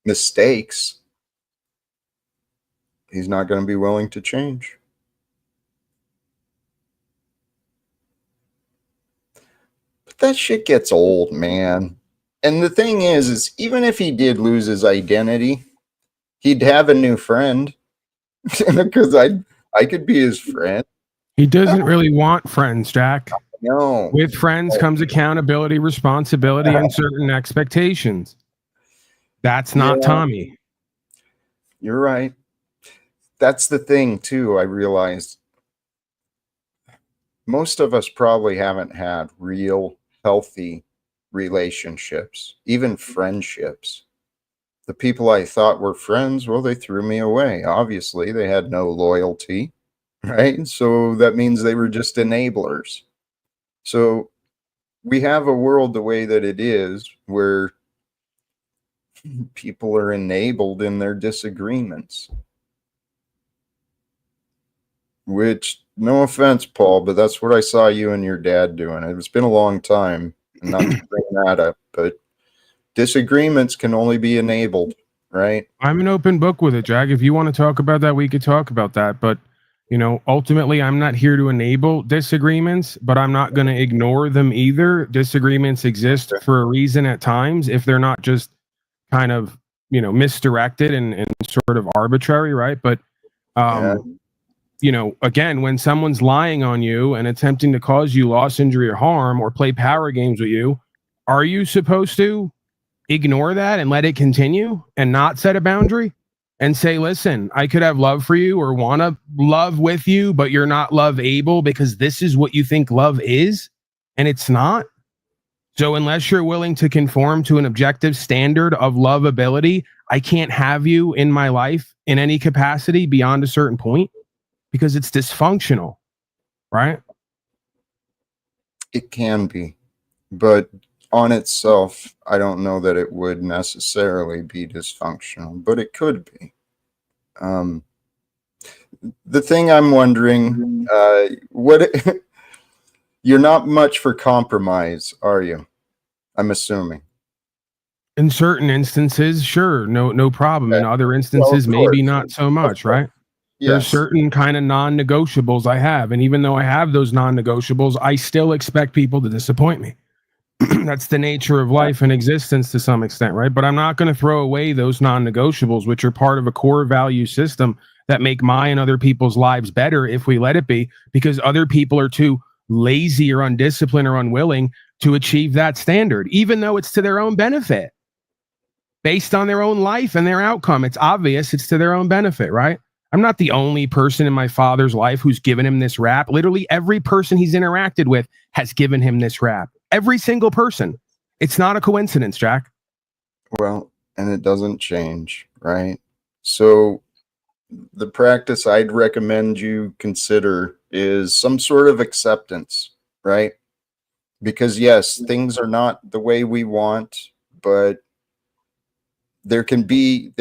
mistakes, he's not going to be willing to change. But that shit gets old, man. And the thing is even if he did lose his identity, he'd have a new friend. Because I could be his friend. He doesn't really want friends, Jack. No. With friends comes accountability, responsibility, and certain expectations. That's not Tommy. You're right. That's the thing, too, I realized. Most of us probably haven't had real healthy relationships, even friendships. The people I thought were friends, well, they threw me away. Obviously, they had no loyalty, right? So that means they were just enablers. So we have a world the way that it is, where people are enabled in their disagreements. Which, no offense, Paul, but that's what I saw you and your dad doing. It's been a long time, not to bring that up, but disagreements can only be enabled, right? I'm an open book with it, Jack. If you want to talk about that, we could talk about that. But, ultimately, I'm not here to enable disagreements, but I'm not going to ignore them either. Disagreements exist for a reason at times, if they're not just kind of, misdirected and sort of arbitrary, right? But, again, when someone's lying on you and attempting to cause you loss, injury, or harm, or play power games with you, are you supposed to ignore that and let it continue and not set a boundary and say, listen, I could have love for you or want to love with you, but you're not love able because this is what you think love is, and it's not? So unless you're willing to conform to an objective standard of lovability, I can't have you in my life in any capacity beyond a certain point, because it's dysfunctional, right? It can be, but on itself, I don't know that it would necessarily be dysfunctional, but it could be. The thing I'm wondering, you're not much for compromise, are you? I'm assuming. In certain instances, sure, no problem. In other instances, maybe not so much, right? Yes. There's certain kind of non-negotiables I have, and even though I have those non-negotiables, I still expect people to disappoint me. That's the nature of life and existence to some extent, right? But I'm not going to throw away those non-negotiables, which are part of a core value system that make my and other people's lives better if we let it be, because other people are too lazy or undisciplined or unwilling to achieve that standard, even though it's to their own benefit. Based on their own life and their outcome, it's obvious it's to their own benefit, right? I'm not the only person in my father's life who's given him this rap. Literally every person he's interacted with has given him this rap. Every single person. It's not a coincidence, Jack. Well, and it doesn't change, right? So the practice I'd recommend you consider is some sort of acceptance, right? Because yes, things are not the way we want, but there can be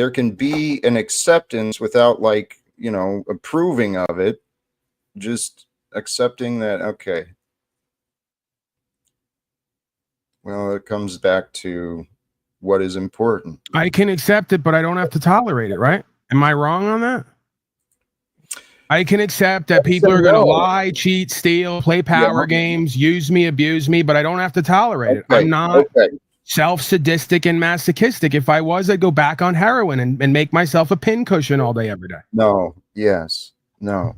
an acceptance without, like, you know, approving of it. Just accepting that, okay, well, it comes back to what is important. I can accept it, but I don't have to tolerate it, right? Am I wrong on that? I can accept that people are going to lie, cheat, steal, play power games, use me, abuse me, but I don't have to tolerate it. I'm not self-sadistic and masochistic. If I was, I'd go back on heroin and make myself a pincushion all day, every day. No, yes, no.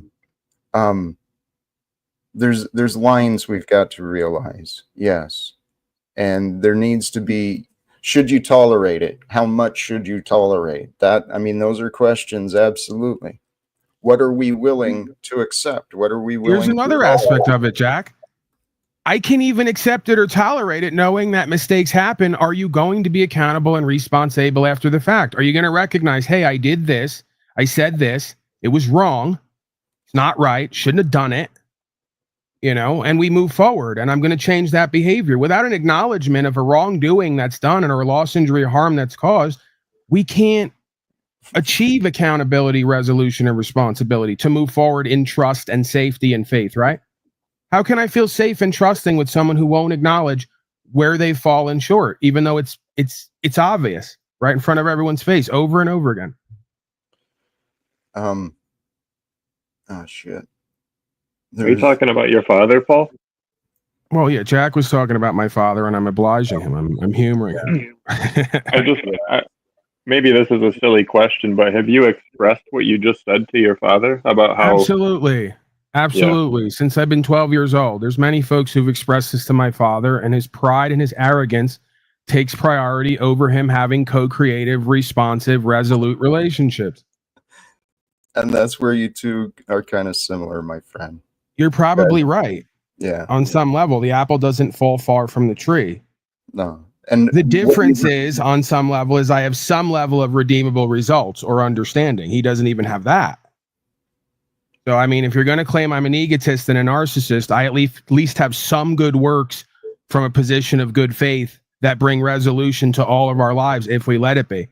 There's lines we've got to realize, yes. And there needs to be, should you tolerate it? How much should you tolerate that? I mean, those are questions, absolutely. What are we willing to accept? What are we willing to Here's another aspect of it, Jack. I can even accept it or tolerate it knowing that mistakes happen. Are you going to be accountable and responsible after the fact? Are you going to recognize, hey, I did this, I said this, it was wrong, it's not right, shouldn't have done it, you know, and we move forward, and I'm going to change that behavior. Without an acknowledgement of a wrongdoing that's done or a loss, injury, or harm that's caused, we can't achieve accountability, resolution, and responsibility to move forward in trust and safety and faith, right? How can I feel safe and trusting with someone who won't acknowledge where they've fallen short, even though it's obvious right in front of everyone's face over and over again? Oh shit. Are you talking about your father, Paul? Well, yeah, Jack was talking about my father, and I'm obliging him. I'm humoring him. Maybe this is a silly question, but have you expressed what you just said to your father about how... Absolutely. Yeah. Since I've been 12 years old, there's many folks who've expressed this to my father, and his pride and his arrogance takes priority over him having co-creative, responsive, resolute relationships. And that's where you two are kind of similar, my friend. You're probably right. Yeah. On some level, the apple doesn't fall far from the tree. No. And the difference is, on some level, is I have some level of redeemable results or understanding. He doesn't even have that. So, I mean, if you're going to claim I'm an egotist and a narcissist, I at least have some good works from a position of good faith that bring resolution to all of our lives if we let it be.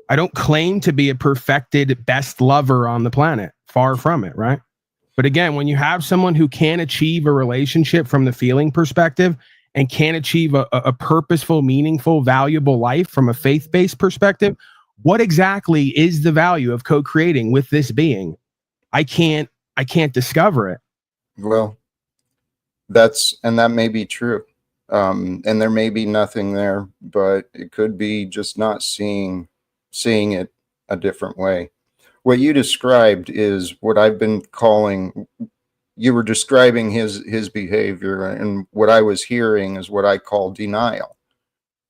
I don't claim to be a perfected best lover on the planet. Far from it, right? But again, when you have someone who can achieve a relationship from the feeling perspective and can achieve a purposeful, meaningful, valuable life from a faith-based perspective, what exactly is the value of co-creating with this being? I can't discover it. Well, that may be true. And there may be nothing there, but it could be just not seeing it a different way. What you described is what I've been calling, you were describing his behavior, and what I was hearing is what I call denial,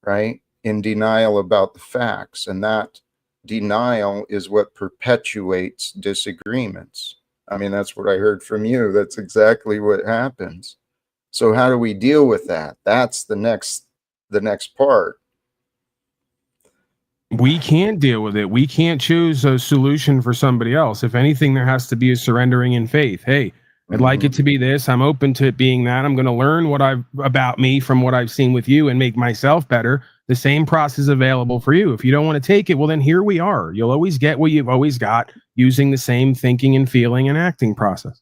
right? In denial about the facts, and that denial is what perpetuates disagreements. I mean, that's what I heard from you. That's exactly what happens. So how do we deal with that? That's the next part. We can't deal with it. We can't choose a solution for somebody else. If anything, there has to be a surrendering in faith. Hey, I'd like it to be this. I'm open to it being that. I'm going to learn about me from what I've seen with you and make myself better. The same process available for you. If you don't want to take it, well, then here we are. You'll always get what you've always got using the same thinking and feeling and acting process.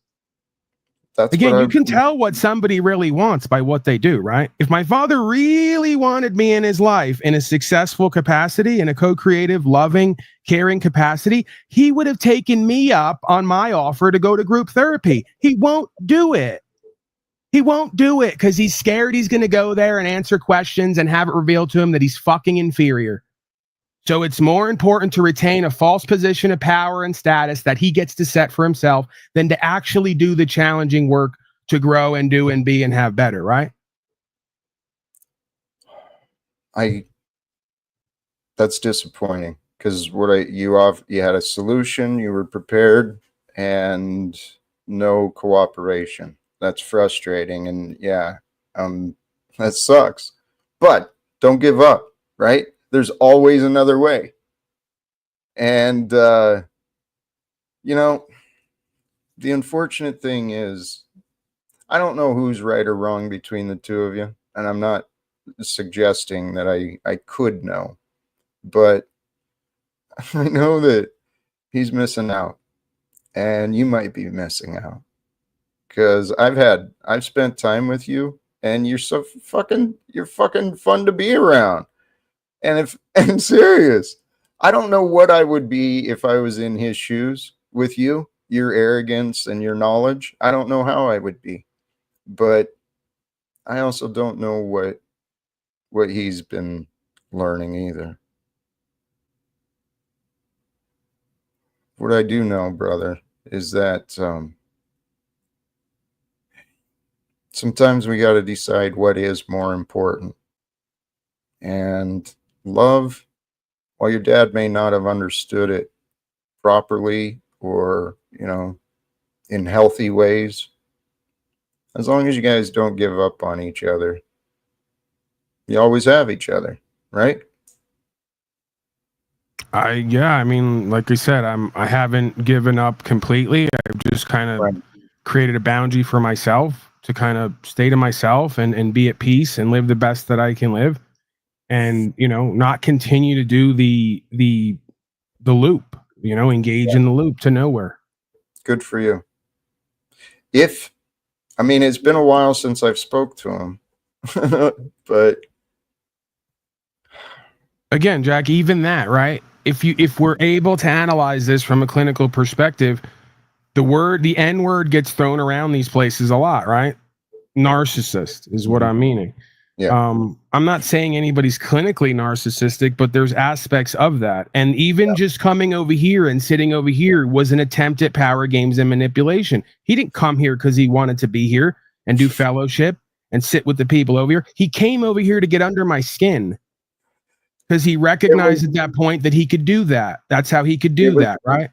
Again, you can tell what somebody really wants by what they do, right? If my father really wanted me in his life in a successful capacity, in a co-creative, loving, caring capacity, he would have taken me up on my offer to go to group therapy. He won't do it. He won't do it because he's scared he's going to go there and answer questions and have it revealed to him that he's fucking inferior. So it's more important to retain a false position of power and status that he gets to set for himself than to actually do the challenging work to grow and do and be and have better, right? that's disappointing, because you had a solution, you were prepared, and no cooperation. That's frustrating, and that sucks. But don't give up, right? There's always another way. And you know, the unfortunate thing is, I don't know who's right or wrong between the two of you, and I'm not suggesting that I could know, but I know that he's missing out, and you might be missing out, because I've spent time with you, and you're fucking fun to be around. And if I'm serious, I don't know what I would be if I was in his shoes with you, your arrogance and your knowledge. I don't know how I would be, but I also don't know what he's been learning either. What I do know, brother, is that sometimes we got to decide what is more important. And love, while your dad may not have understood it properly or, in healthy ways, as long as you guys don't give up on each other, you always have each other, right? I mean, like I said, I haven't given up completely. I've just kind of created a boundary for myself to kind of stay to myself and be at peace and live the best that I can live, and not continue to do the loop, engage in the loop to nowhere. Good for you. It's been a while since I've spoke to him, but again, Jack, even that, right? If we're able to analyze this from a clinical perspective, the N word gets thrown around these places a lot, right? Narcissist is what I'm meaning. Yeah. I'm not saying anybody's clinically narcissistic, but there's aspects of that. And even just coming over here and sitting over here was an attempt at power games and manipulation. He didn't come here because he wanted to be here and do fellowship and sit with the people over here. He came over here to get under my skin, because he recognized at that point that he could do that. That's how he could do that, right?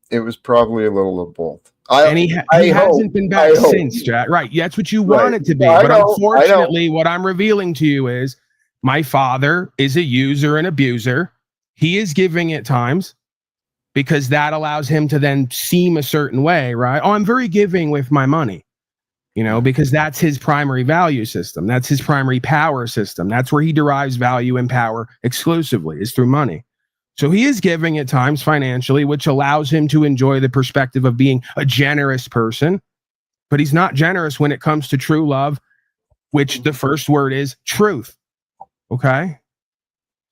It was probably a little of both. He hasn't been back since, Jack. Right. That's what you want it to be. But unfortunately, what I'm revealing to you is my father is a user and abuser. He is giving at times because that allows him to then seem a certain way, right? Oh, I'm very giving with my money, because that's his primary value system. That's his primary power system. That's where he derives value and power exclusively, is through money. So he is giving at times financially, which allows him to enjoy the perspective of being a generous person, but he's not generous when it comes to true love, which the first word is truth. Okay.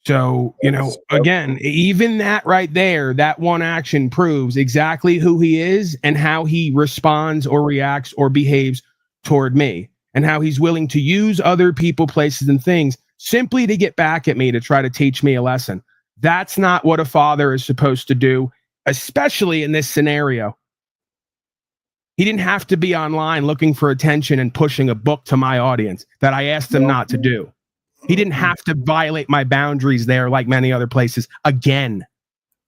So, again, even that right there, that one action proves exactly who he is and how he responds or reacts or behaves toward me, and how he's willing to use other people, places, and things simply to get back at me to try to teach me a lesson. That's not what a father is supposed to do, especially in this scenario. He didn't have to be online looking for attention and pushing a book to my audience that I asked him not to do. He didn't have to violate my boundaries there like many other places again.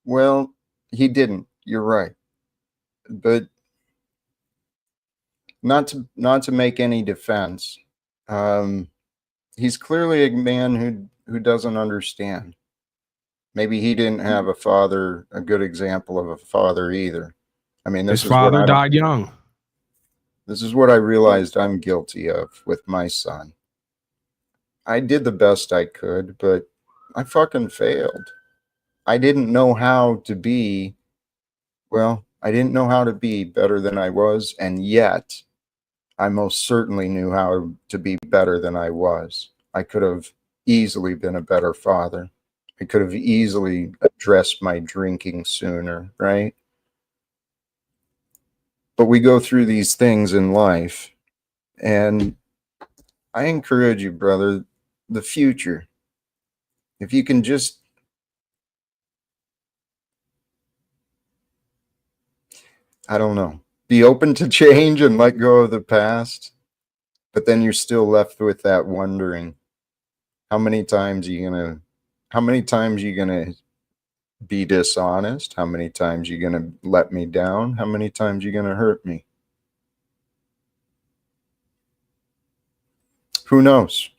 Well, he didn't. You're right. But not to make any defense. He's clearly a man who doesn't understand. Maybe he didn't have a good example of a father either. His father died young. This is what I realized I'm guilty of with my son. I did the best I could, but I fucking failed. I didn't know how to be better than I was, and yet I most certainly knew how to be better than I was. I could have easily been a better father. I could have easily addressed my drinking sooner, right? But we go through these things in life, and I encourage you, brother, the future. If you can just be open to change and let go of the past, but then you're still left with that wondering, How many times you gonna be dishonest? How many times you gonna let me down? How many times you gonna hurt me? Who knows?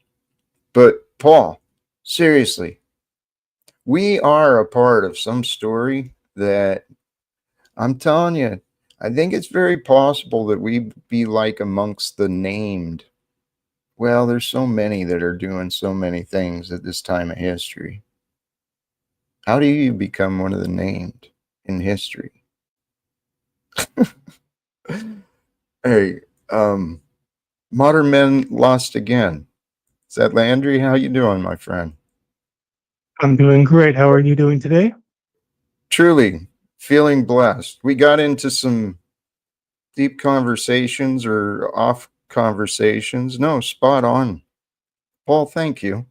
But Paul, seriously, we are a part of some story that I'm telling you, I think it's very possible that we be like amongst the named. Well, there's so many that are doing so many things at this time of history. How do you become one of the named in history? Hey, modern men lost again. Is that Landry? How you doing, my friend? I'm doing great. How are you doing today? Truly feeling blessed. We got into some deep conversations or off conversations. No, spot on. Paul, thank you.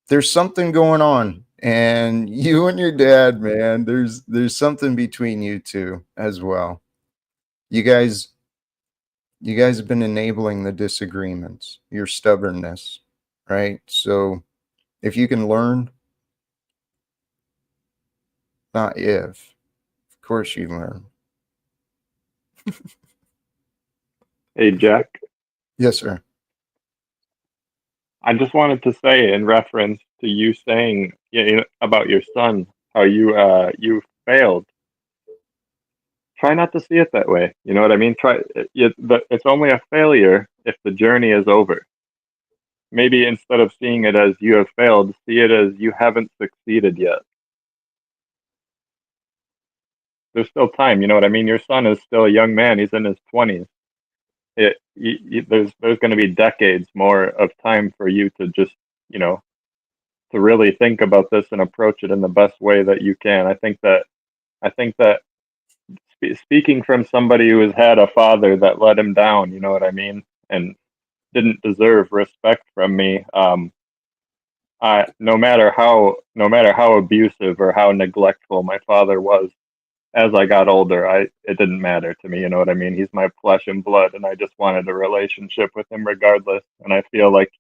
There's something going on, and you and your dad, man, there's something between you two as well. You guys have been enabling the disagreements, your stubbornness, right? So if you can learn, not if, of course you learn. Hey, Jack. Yes, sir. I just wanted to say, in reference to you saying about your son, how you failed. Try not to see it that way. You know what I mean? It's only a failure if the journey is over. Maybe instead of seeing it as you have failed, see it as you haven't succeeded yet. There's still time. You know what I mean? Your son is still a young man. He's in his 20s. There's going to be decades more of time for you to just, to really think about this and approach it in the best way that you can. I think that speaking from somebody who has had a father that let him down, you know what I mean, and didn't deserve respect from me. No matter how abusive or how neglectful my father was, as I got older, it didn't matter to me. You know what I mean? He's my flesh and blood, and I just wanted a relationship with him regardless. And I feel like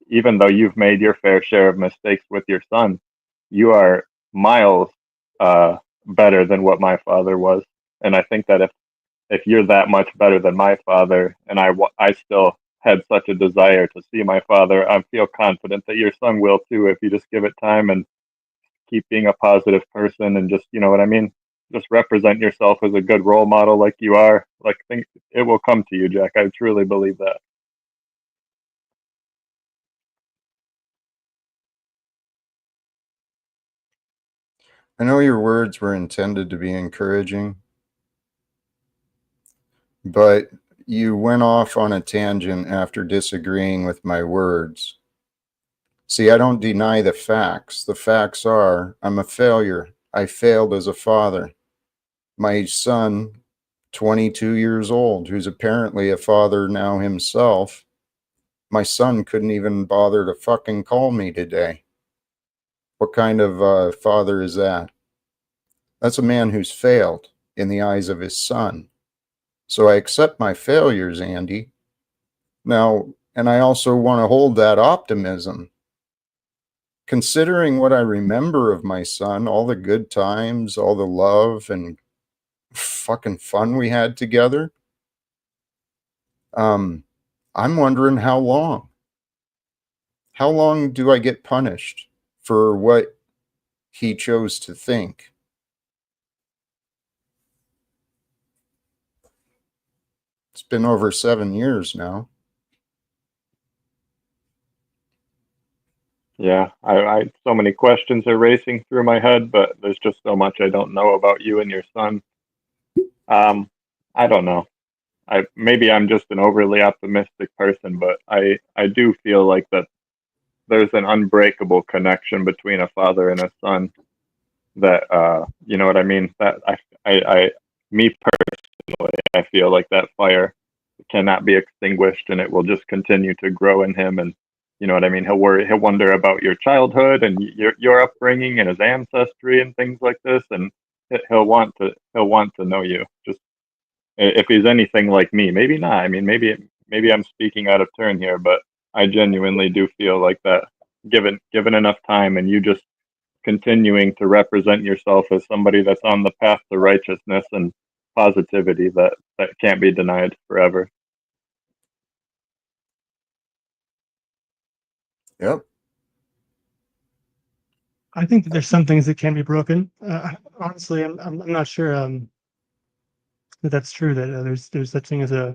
even though you've made your fair share of mistakes with your son, you are miles better than what my father was. And I think that if you're that much better than my father, and I still had such a desire to see my father, I feel confident that your son will too if you just give it time and keep being a positive person and just, you know what I mean? Just represent yourself as a good role model like you are. Like, think it will come to you, Jack. I truly believe that. I know your words were intended to be encouraging, but you went off on a tangent after disagreeing with my words. See, I don't deny the facts. The facts are I'm a failure. I failed as a father. My son, 22 years old, who's apparently a father now himself, my son couldn't even bother to fucking call me today. What kind of father is that? That's a man who's failed in the eyes of his son. So I accept my failures, Andy. Now, and I also want to hold that optimism. Considering what I remember of my son, all the good times, all the love and fucking fun we had together, I'm wondering how long. How long do I get punished for what he chose to think? It's been over 7 years now. Yeah, I so many questions are racing through my head, but there's just so much I don't know about you and your son. I don't know. Maybe I'm just an overly optimistic person, but I do feel like that there's an unbreakable connection between a father and a son. That you know what I mean. That me personally, I feel like that fire cannot be extinguished, and it will just continue to grow in him. And you know what I mean. He'll wonder about your childhood and your upbringing and his ancestry and things like this, and he'll want to know you. Just if he's anything like me, maybe not. I mean, maybe I'm speaking out of turn here, but I genuinely do feel like that, given enough time, and you just continuing to represent yourself as somebody that's on the path to righteousness and positivity, that can't be denied forever. Yep. I think that there's some things that can be broken. Honestly, I'm not sure that that's true. That there's such thing as a,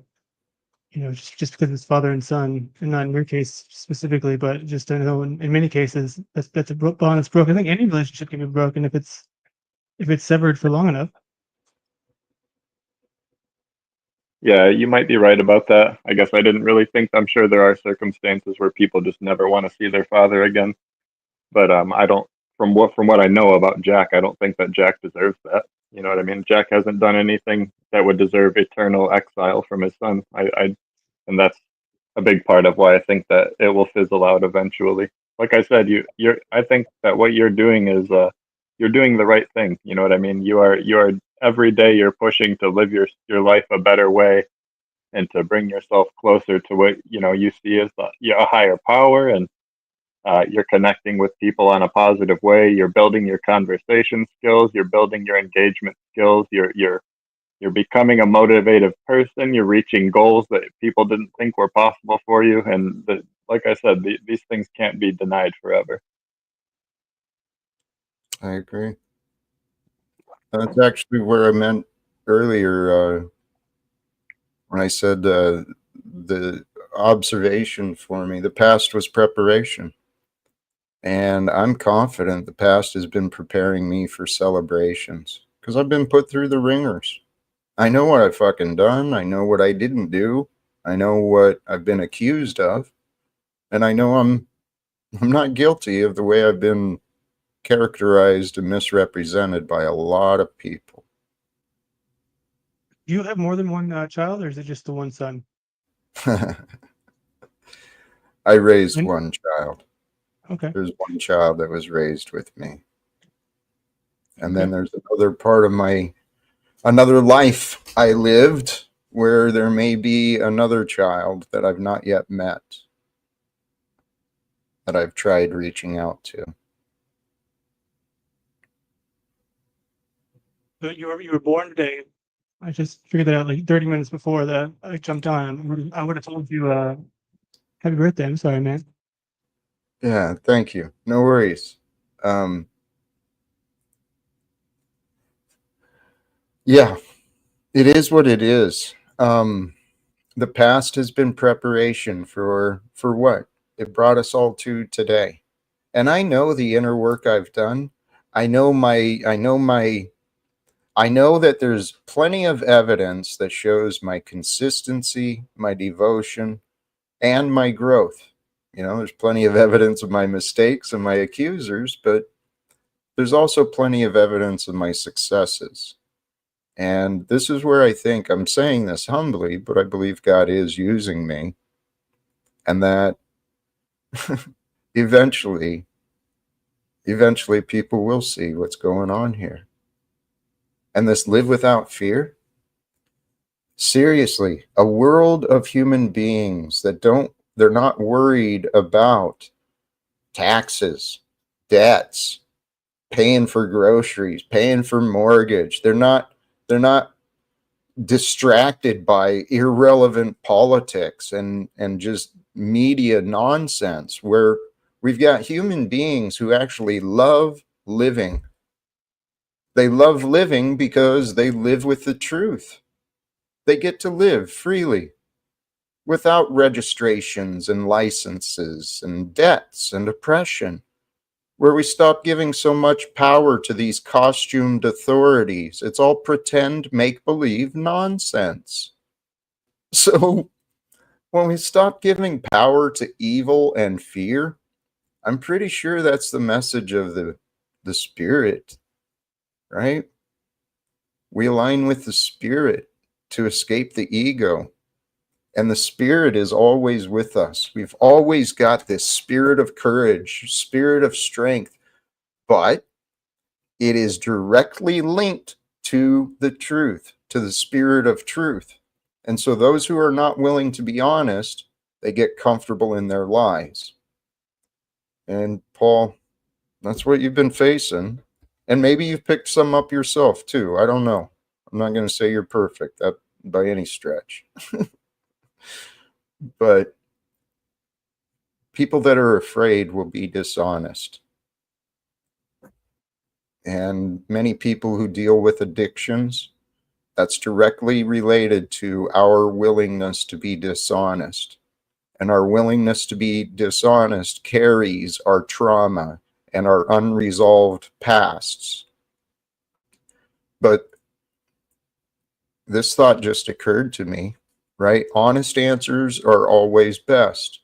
just because it's father and son, and not in your case specifically, but just I know in many cases that's a bond that's broken. I think any relationship can be broken if it's severed for long enough. Yeah, you might be right about that. I guess I didn't really think. I'm sure there are circumstances where people just never want to see their father again. But I don't. From what I know about Jack, I don't think that Jack deserves that. You know what I mean? Jack hasn't done anything that would deserve eternal exile from his son. And that's a big part of why I think that it will fizzle out eventually. Like I said, I think that what you're doing is you're doing the right thing. You know what I mean? You are every day you're pushing to live your life a better way and to bring yourself closer to what you see as a higher power, and you're connecting with people on a positive way. You're building your conversation skills. You're building your engagement skills. You're becoming a motivated person. You're reaching goals that people didn't think were possible for you. And like I said, these things can't be denied forever. I agree. That's actually where I meant earlier when I said the observation for me. The past was preparation. And I'm confident the past has been preparing me for celebrations because I've been put through the ringers. I know what I've fucking done. I know what I didn't do. I know what I've been accused of. And I know I'm not guilty of the way I've been characterized and misrepresented by a lot of people. Do you have more than one child, or is it just the one son? I raised one child. Okay. There's one child that was raised with me. And then there's another part of another life I lived where there may be another child that I've not yet met that I've tried reaching out to. But you were born today. I just figured that out like 30 minutes before that I jumped on. I would have told you happy birthday. I'm sorry, man. Yeah, thank you. No worries. Yeah, it is what it is. The past has been preparation for what? It brought us all to today. And I know the inner work I've done. I know that there's plenty of evidence that shows my consistency, my devotion, and my growth. There's plenty of evidence of my mistakes and my accusers, but there's also plenty of evidence of my successes. And this is where I think I'm saying this humbly, but I believe God is using me, and that eventually people will see what's going on here. And this live without fear, seriously, a world of human beings they're not worried about taxes, debts, paying for groceries, paying for mortgage. They're not distracted by irrelevant politics and just media nonsense, where we've got human beings who actually love living. They love living because they live with the truth. They get to live freely without registrations and licenses and debts and oppression, where we stop giving so much power to these costumed authorities. It's all pretend, make-believe nonsense. So when we stop giving power to evil and fear, I'm pretty sure that's the message of the Spirit, right? We align with the Spirit to escape the ego. And the Spirit is always with us. We've always got this spirit of courage, spirit of strength, but it is directly linked to the truth, to the spirit of truth. And so those who are not willing to be honest They get comfortable in their lies. And Paul, that's what you've been facing. And maybe you've picked some up yourself too. I don't know. I'm not going to say you're perfect by any stretch. But people that are afraid will be dishonest. And many people who deal with addictions, that's directly related to our willingness to be dishonest. And our willingness to be dishonest carries our trauma and our unresolved pasts. But this thought just occurred to me, right? Honest answers are always best.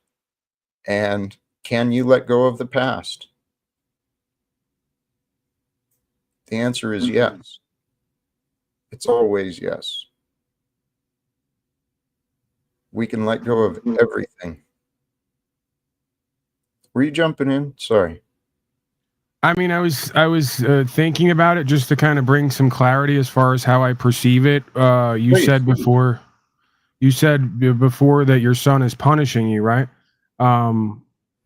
And can you let go of the past? The answer is yes. It's always yes. We can let go of everything. Were you jumping in? Sorry. I mean, I was thinking about it just to kind of bring some clarity as far as how I perceive it. You Please. said before that your son is punishing you, right?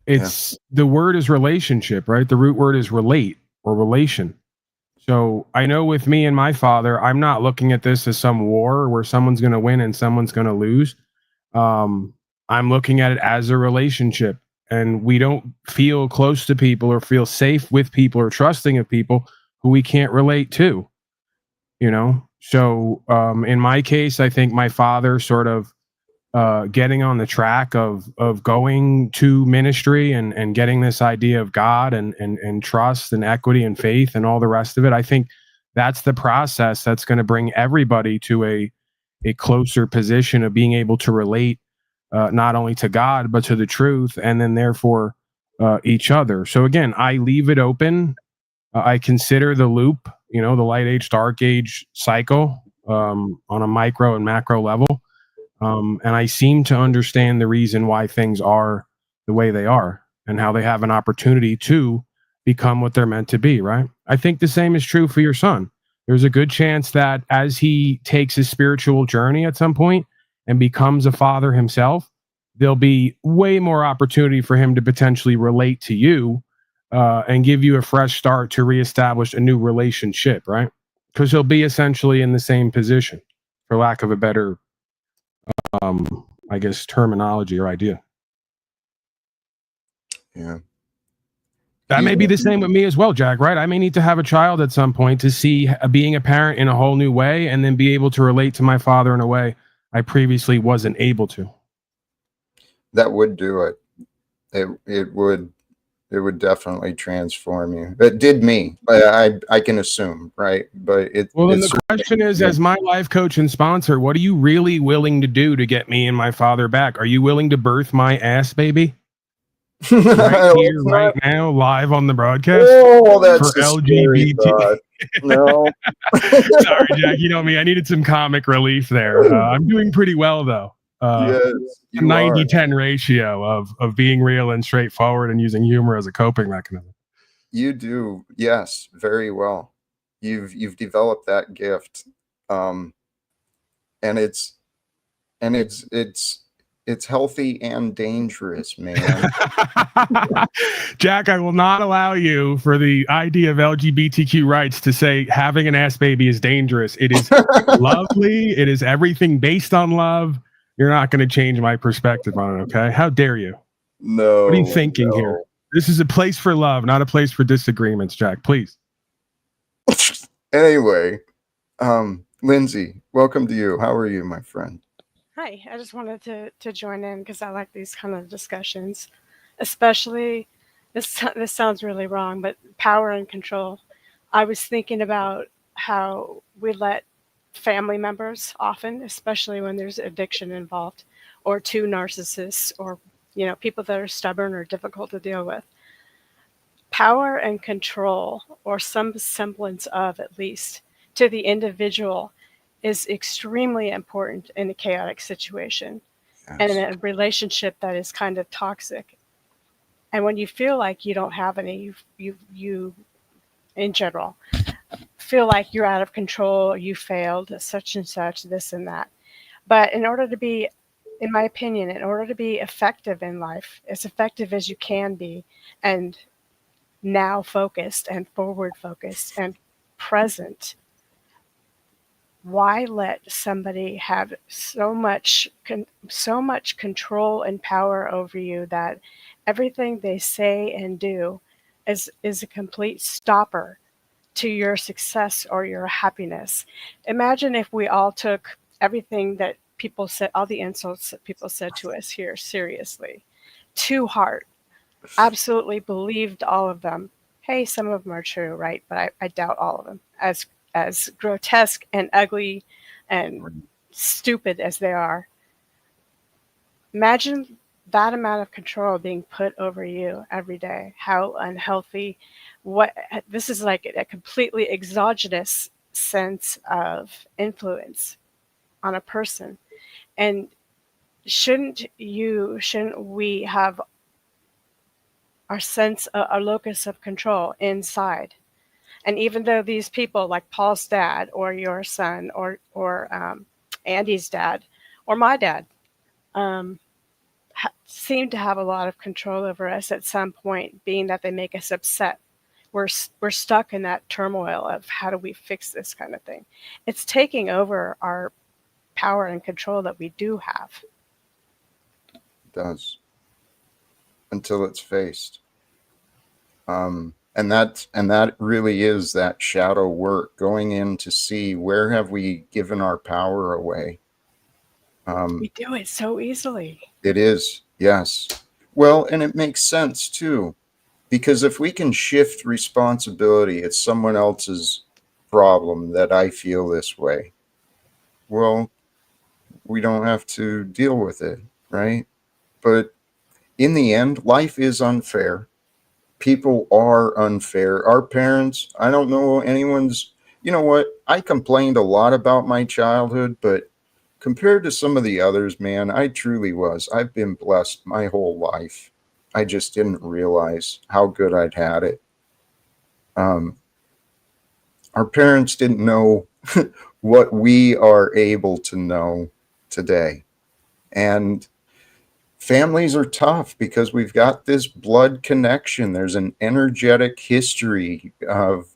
It's the word is relationship, right? The root word is relate or relation. So I know with me and my father, I'm not looking at this as some war where someone's going to win and someone's going to lose. I'm looking at it as a relationship, and we don't feel close to people or feel safe with people or trusting of people who we can't relate to, you know? So in my case, I think my father sort of getting on the track of going to ministry and getting this idea of God and trust and equity and faith and all the rest of it. I think that's the process that's going to bring everybody to a closer position of being able to relate not only to God, but to the truth, and then therefore each other. So again, I leave it open. I consider the loop, the light age, dark age cycle on a micro and macro level. And I seem to understand the reason why things are the way they are and how they have an opportunity to become what they're meant to be, right? I think the same is true for your son. There's a good chance that as he takes his spiritual journey at some point and becomes a father himself, there'll be way more opportunity for him to potentially relate to you and give you a fresh start to reestablish a new relationship, right? Because he'll be essentially in the same position, for lack of a better I guess terminology or idea. Yeah. That may be the same with me as well, Jack, right? I may need to have a child at some point to see being a parent in a whole new way and then be able to relate to my father in a way I previously wasn't able to. That would do it. It would definitely transform you. It did me. I can assume, right? But well, then the question is, as my life coach and sponsor, what are you really willing to do to get me and my father back? Are you willing to birth my ass, baby? Right here, right now, live on the broadcast. Oh, that's for a LGBT. No. Sorry, Jack. You know me. I needed some comic relief there. I'm doing pretty well, though. Yes, you 90-10 ratio of being real and straightforward and using humor as a coping mechanism. You do, yes, very well. You've developed that gift, and it's healthy and dangerous, man. Jack, I will not allow you for the idea of LGBTQ rights to say having an ass baby is dangerous. It is lovely. It is everything based on love. You're not going to change my perspective on it, okay? How dare you? No. What are you thinking here? This is a place for love, not a place for disagreements, Jack. Please. Anyway, Lindsay, welcome to you. How are you, my friend? Hi, I just wanted to join in because I like these kind of discussions, especially, this sounds really wrong, but power and control. I was thinking about how we let family members often, especially when there's addiction involved, or two narcissists, or people that are stubborn or difficult to deal with. Power and control, or some semblance of at least, to the individual is extremely important in a chaotic situation. Yes. And in a relationship that is kind of toxic. And when you feel like you don't have any, you in general feel like you're out of control, you failed, such and such, this and that. But in order to be in my opinion, in order to be effective in life, as effective as you can be, and now focused and forward focused and present, why let somebody have so much control and power over you that everything they say and do is a complete stopper to your success or your happiness? Imagine if we all took everything that people said, all the insults that people said to us here, seriously, to heart, absolutely believed all of them. Hey, some of them are true, right? But I doubt all of them. As grotesque and ugly and stupid as they are, imagine that amount of control being put over you every day. How unhealthy. What this is like a completely exogenous sense of influence on a person. And shouldn't we have our sense, our locus of control inside? And even though these people, like Paul's dad, or your son, or Andy's dad, or my dad, seem to have a lot of control over us at some point, being that they make us upset, we're stuck in that turmoil of how do we fix this kind of thing. It's taking over our power and control that we do have. It does, until it's faced. And that really is that shadow work, going in to see where have we given our power away. We do it so easily. It is, yes. Well, and it makes sense too, because if we can shift responsibility, it's someone else's problem that I feel this way. Well, we don't have to deal with it, right? But in the end, life is unfair. People are unfair. Our parents, I don't know anyone's, you know what? I complained a lot about my childhood, but compared to some of the others, man, I truly was. I've been blessed my whole life. I just didn't realize how good I'd had it. Our parents didn't know what we are able to know today. And families are tough because we've got this blood connection. There's an energetic history of,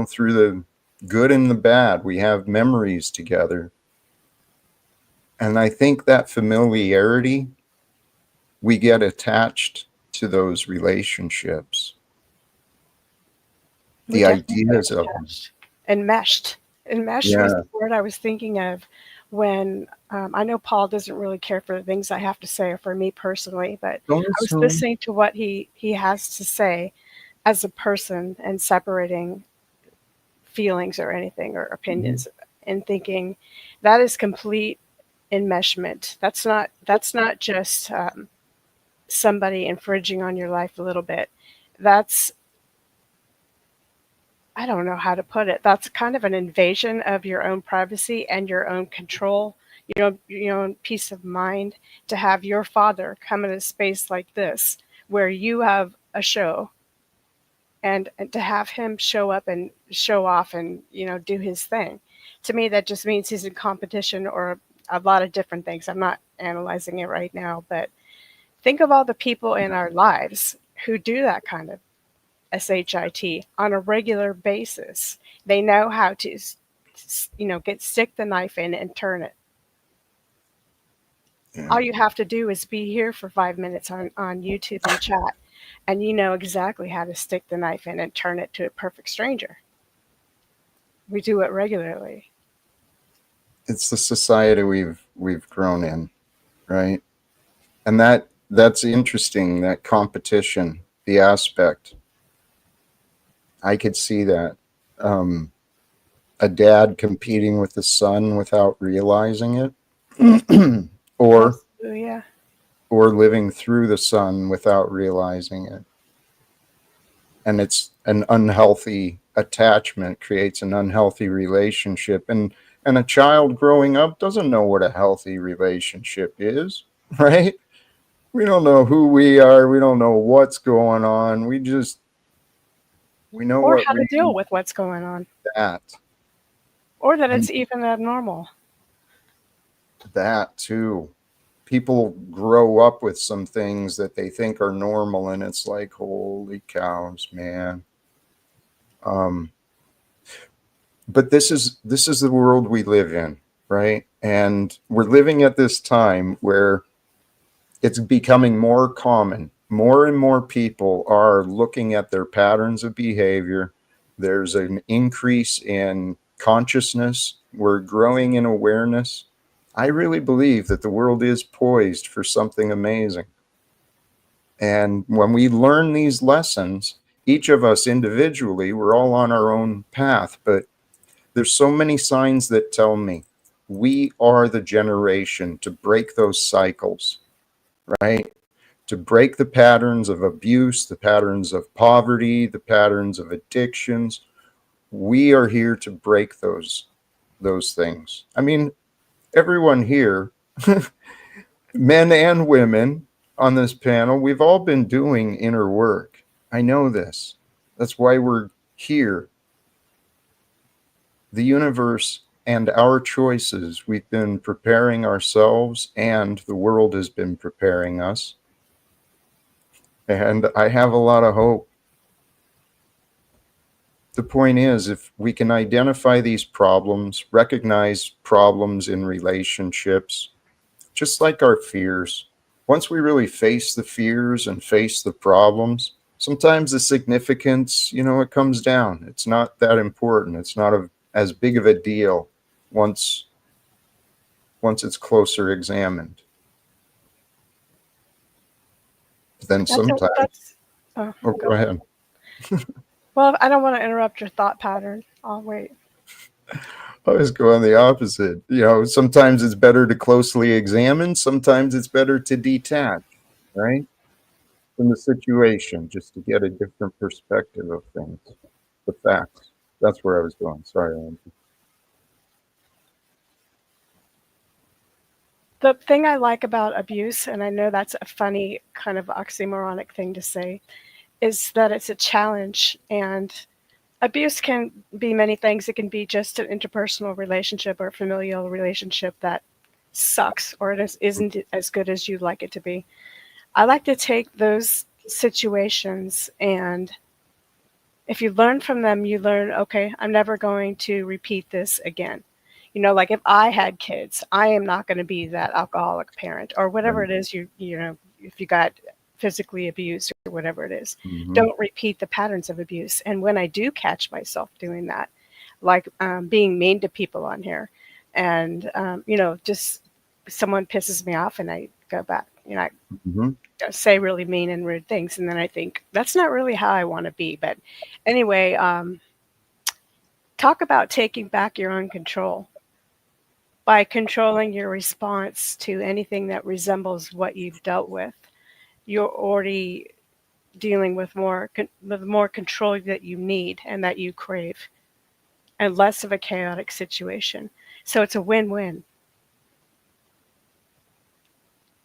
through the good and the bad. We have memories together. And I think that familiarity, we get attached to those relationships. The ideas of them. Enmeshed. Enmeshed was the word I was thinking of when I know Paul doesn't really care for the things I have to say, or for me personally, but I was listening to what he has to say as a person and separating feelings or anything or opinions, and thinking that is complete enmeshment. That's not just somebody infringing on your life a little bit. That's, I don't know how to put it. That's kind of an invasion of your own privacy and your own control, your own peace of mind, to have your father come in a space like this where you have a show, and to have him show up and show off and do his thing. To me, that just means he's in competition, or a lot of different things. I'm not analyzing it right now, but think of all the people in our lives who do that kind of SHIT on a regular basis. They know how to, stick the knife in and turn it. Yeah. All you have to do is be here for 5 minutes on YouTube and chat, and you know exactly how to stick the knife in and turn it to a perfect stranger. We do it regularly. It's the society we've grown in, right? And that's interesting, that competition, the aspect. I could see that. A dad competing with the son without realizing it. or living through the son without realizing it. And it's an unhealthy attachment, creates an unhealthy relationship. And a child growing up doesn't know what a healthy relationship is, right? We don't know who we are. We don't know what's going on. We know or what how to deal with what's going on. Or that it's even abnormal. That too. people grow up with some things that they think are normal, and it's like, holy cows, man. But this is the world we live in, right? And we're living at this time where it's becoming more common. More and more people are looking at their patterns of behavior. There's an increase in consciousness. We're growing in awareness. I really believe that the world is poised for something amazing. And when we learn these lessons, each of us individually, we're all on our own path, but there's so many signs that tell me we are the generation to break those cycles, right? To break the patterns of abuse, the patterns of poverty, the patterns of addictions. We are here to break those things. I mean, everyone here, men and women on this panel, we've all been doing inner work. I know this. That's why we're here. The universe and our choices, we've been preparing ourselves, and the world has been preparing us. And I have a lot of hope. The point is, if we can identify these problems, recognize problems in relationships, just like our fears, once we really face the fears and face the problems, sometimes the significance, it comes down. It's not that important. It's not as big of a deal once it's closer examined. Then sometimes. Go ahead. Well, I don't want to interrupt your thought pattern. I'll wait. I was going the opposite. Sometimes it's better to closely examine. Sometimes it's better to detach, right, from the situation, just to get a different perspective of things, the facts. That's where I was going. Sorry, Andy. The thing I like about abuse, and I know that's a funny kind of oxymoronic thing to say, is that it's a challenge. And abuse can be many things. It can be just an interpersonal relationship or a familial relationship that sucks or it isn't as good as you'd like it to be. I like to take those situations, and if you learn from them, you learn, okay, I'm never going to repeat this again. Like if I had kids, I am not going to be that alcoholic parent or whatever it is if you got physically abused or whatever it is. Mm-hmm. Don't repeat the patterns of abuse. And when I do catch myself doing that, like being mean to people on here, and just someone pisses me off and I go back, I say really mean and rude things, and then I think that's not really how I want to be. But anyway, talk about taking back your own control. By controlling your response to anything that resembles what you've dealt with, you're already dealing with more control that you need and that you crave, and less of a chaotic situation. So it's a win-win.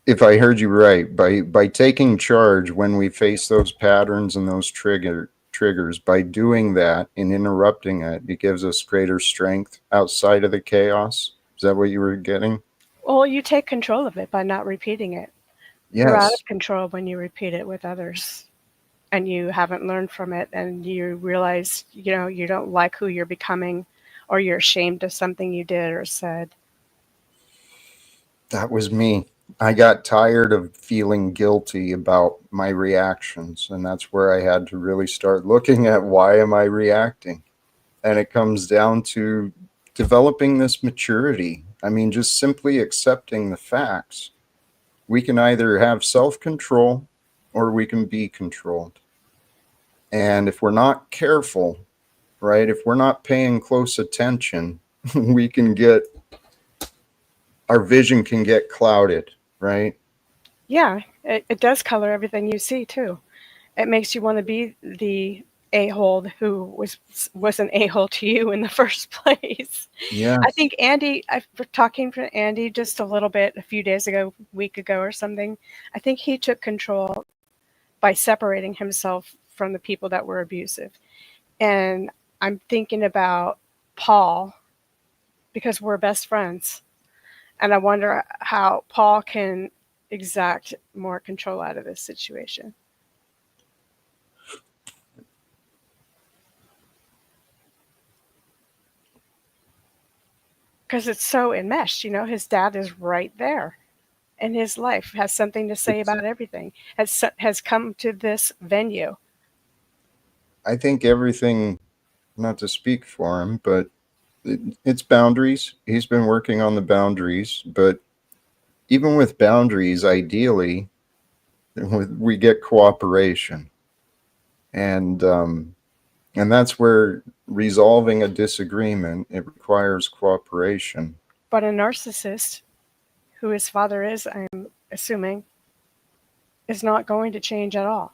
If I heard you right, by taking charge when we face those patterns and those triggers, by doing that and interrupting it, it gives us greater strength outside of the chaos. Is that what you were getting? Well, you take control of it by not repeating it. Yes. You're out of control when you repeat it with others and you haven't learned from it, and you realize, you don't like who you're becoming, or you're ashamed of something you did or said. That was me. I got tired of feeling guilty about my reactions, and that's where I had to really start looking at why am I reacting? And it comes down to developing this maturity. I mean, just simply accepting the facts. We can either have self-control or we can be controlled. And if we're not careful, right, if we're not paying close attention, we can our vision can get clouded, right? Yeah, it does color everything you see too. It makes you want to be the a-hole who was an a-hole to you in the first place. Yeah. I think Andy, talking to Andy just a little bit a few days ago, week ago or something, I think he took control by separating himself from the people that were abusive. And I'm thinking about Paul, because we're best friends. And I wonder how Paul can exact more control out of this situation. Because it's so enmeshed, his dad is right there. And his life has something to say about everything, has come to this venue. I think everything, not to speak for him, but it's boundaries. He's been working on the boundaries, but even with boundaries, ideally, we get cooperation. And that's where resolving a disagreement, it requires cooperation. But a narcissist, who his father is, I'm assuming, is not going to change at all.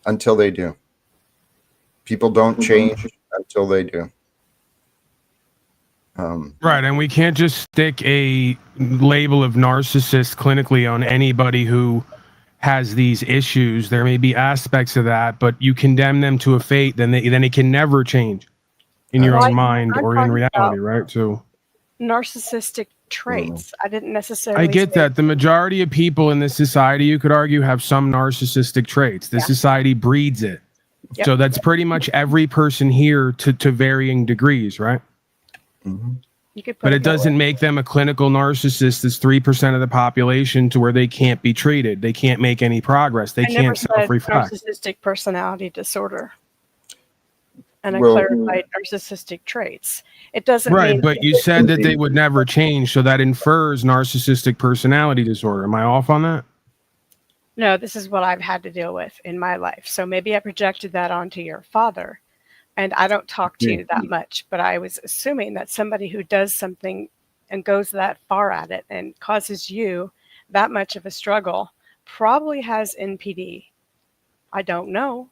Until they do. People don't change until they do. Right, and we can't just stick a label of narcissist clinically on anybody who has these issues. There may be aspects of that, but you condemn them to a fate, then it can never change in your own mind or in reality, right? So narcissistic traits. I didn't necessarily. I get that. The majority of people in this society, you could argue, have some narcissistic traits. The society breeds it. Yep. So that's pretty much every person here to varying degrees, right? Mm-hmm. But it doesn't make them a clinical narcissist that's 3% of the population to where they can't be treated. They can't make any progress. They can't self-reflect. Narcissistic personality disorder. And I clarified narcissistic traits. It doesn't mean. Right, but you said that they would never change, so that infers narcissistic personality disorder. Am I off on that? No, this is what I've had to deal with in my life. So maybe I projected that onto your father. And I don't talk to you that much, but I was assuming that somebody who does something and goes that far at it and causes you that much of a struggle probably has NPD. I don't know.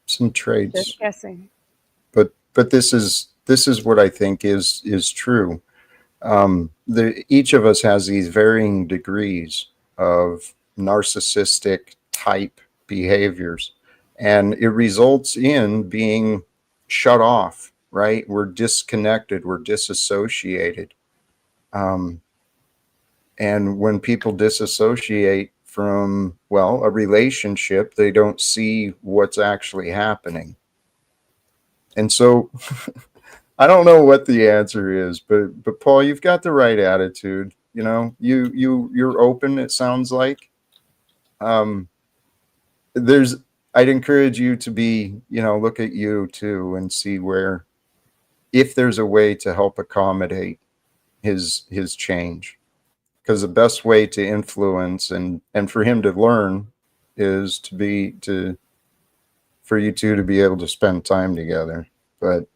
Some traits. Just guessing. But this is what I think is true. Each of us has these varying degrees of narcissistic type behaviors. And it results in being shut off, right? We're disconnected, we're disassociated. And when people disassociate from, a relationship, they don't see what's actually happening. And so I don't know what the answer is, but Paul, you've got the right attitude. You're open, it sounds like. I'd encourage you to be, look at you too and see if there's a way to help accommodate his change. Because the best way to influence and for him to learn is for you two to be able to spend time together. But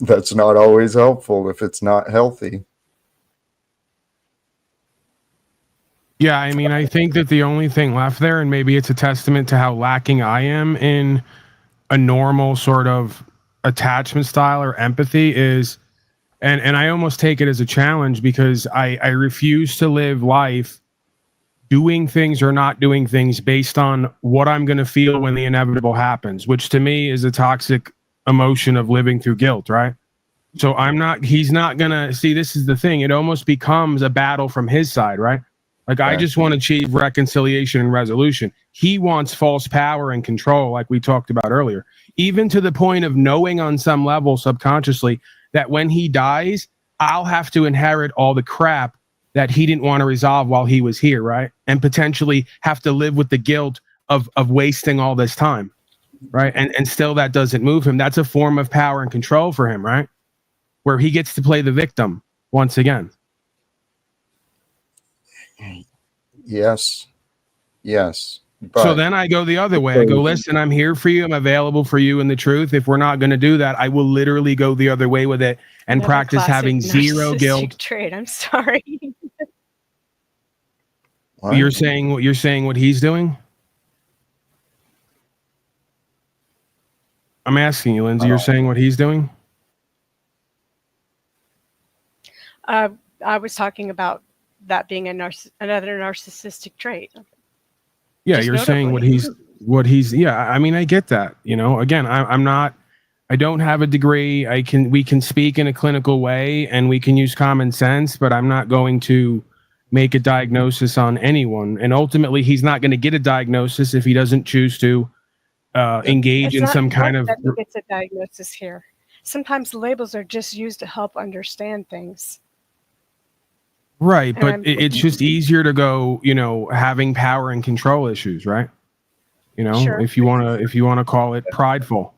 that's not always helpful if it's not healthy. Yeah, I mean, I think that the only thing left there, and maybe it's a testament to how lacking I am in a normal sort of attachment style or empathy is, and I almost take it as a challenge because I refuse to live life doing things or not doing things based on what I'm going to feel when the inevitable happens, which to me is a toxic emotion of living through guilt, right? So he's not going to see, this is the thing. It almost becomes a battle from his side, right? Like, I just want to achieve reconciliation and resolution. He wants false power and control, like we talked about earlier, even to the point of knowing on some level subconsciously that when he dies, I'll have to inherit all the crap that he didn't want to resolve while he was here, right? And potentially have to live with the guilt of wasting all this time, right? And still that doesn't move him. That's a form of power and control for him, right? Where he gets to play the victim once again. Yes. But so then I go the other way. I go, listen, I'm here for you. I'm available for you and the truth. If we're not going to do that, I will literally go the other way with it and practice having zero guilt. Trait. I'm sorry. What? You're saying what he's doing? I'm asking you, Lindsay, you're saying what he's doing? I was talking about that being another narcissistic trait. Yeah, you're saying what he's yeah, I mean, I get that, again, I'm not I don't have a degree. We can speak in a clinical way and we can use common sense, but I'm not going to make a diagnosis on anyone. And ultimately, he's not going to get a diagnosis if he doesn't choose to engage It's in not some kind important of that he gets a diagnosis here. Sometimes labels are just used to help understand things. right, And but it's just easier to go, having power and control issues, right? Sure. If you want to call it prideful.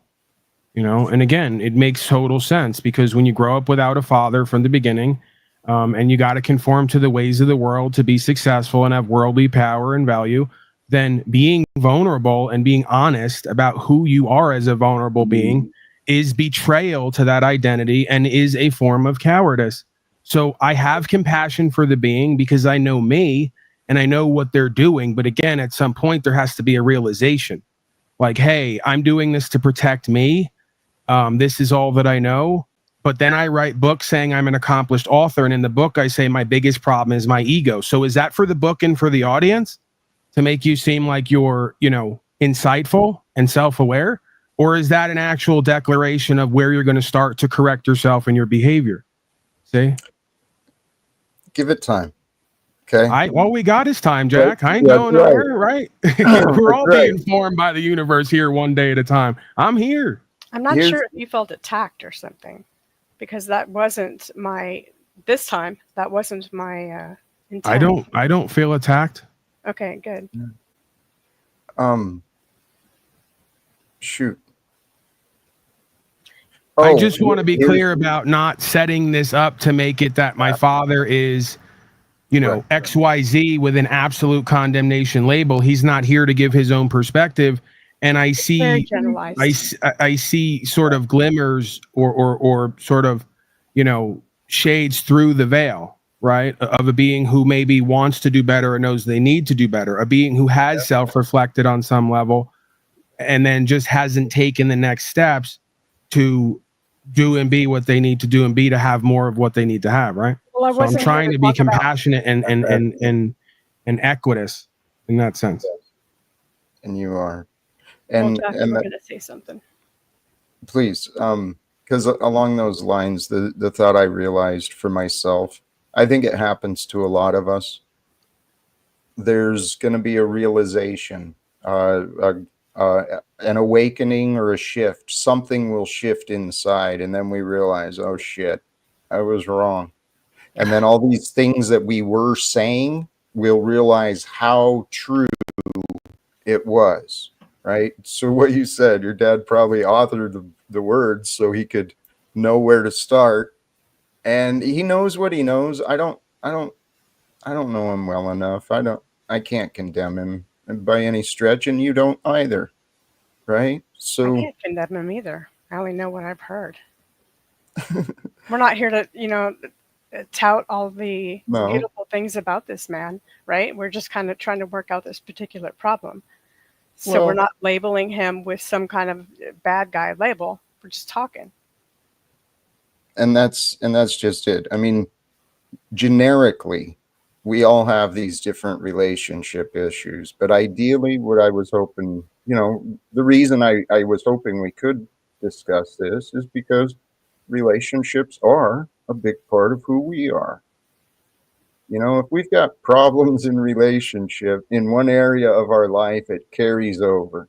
And again, it makes total sense because when you grow up without a father from the beginning, and you got to conform to the ways of the world to be successful and have worldly power and value, then being vulnerable and being honest about who you are as a vulnerable being is betrayal to that identity and is a form of cowardice. So I have compassion for the being because I know me and I know what they're doing. But again, at some point, there has to be a realization like, hey, I'm doing this to protect me. This is all that I know. But then I write books saying I'm an accomplished author. And in the book, I say my biggest problem is my ego. So is that for the book and for the audience to make you seem like you're, insightful and self-aware? Or is that an actual declaration of where you're going to start to correct yourself and your behavior? See? Give it time. Okay. All we got is time, Jack. I ain't That's going nowhere, right? We're all right. being formed by the universe here one day at a time. I'm here. I'm not sure if you felt attacked or something, because that wasn't my intent. I don't feel attacked. Okay, good. Shoot. I just want to be clear about not setting this up to make it that my father is, XYZ with an absolute condemnation label. He's not here to give his own perspective. And I see, very generalized. I see sort of glimmers or sort of, shades through the veil, right? Of a being who maybe wants to do better or knows they need to do better. A being who has self-reflected on some level and then just hasn't taken the next steps to do and be what they need to do and be to have more of what they need to have, right? Well, So I'm trying to be compassionate and equitous in that sense. And you are. And Jack, you were going to say something. Please, because along those lines, the thought I realized for myself, I think it happens to a lot of us. There's going to be a realization, an awakening or a shift. Something will shift inside, and then we realize, oh shit, I was wrong. And then all these things that we were saying, we'll realize how true it was, right? So what you said, your dad probably authored the words so he could know where to start. And he knows what he knows. I don't know him well enough. I can't condemn him by any stretch, and you don't either, right? So I can't condemn him either. I only know what I've heard. We're not here to, tout all the beautiful things about this man, right? We're just kind of trying to work out this particular problem. So we're not labeling him with some kind of bad guy label. We're just talking. And that's just it. I mean, generically, we all have these different relationship issues, but ideally what I was hoping, the reason I was hoping we could discuss this is because relationships are a big part of who we are. If we've got problems in relationship in one area of our life, it carries over,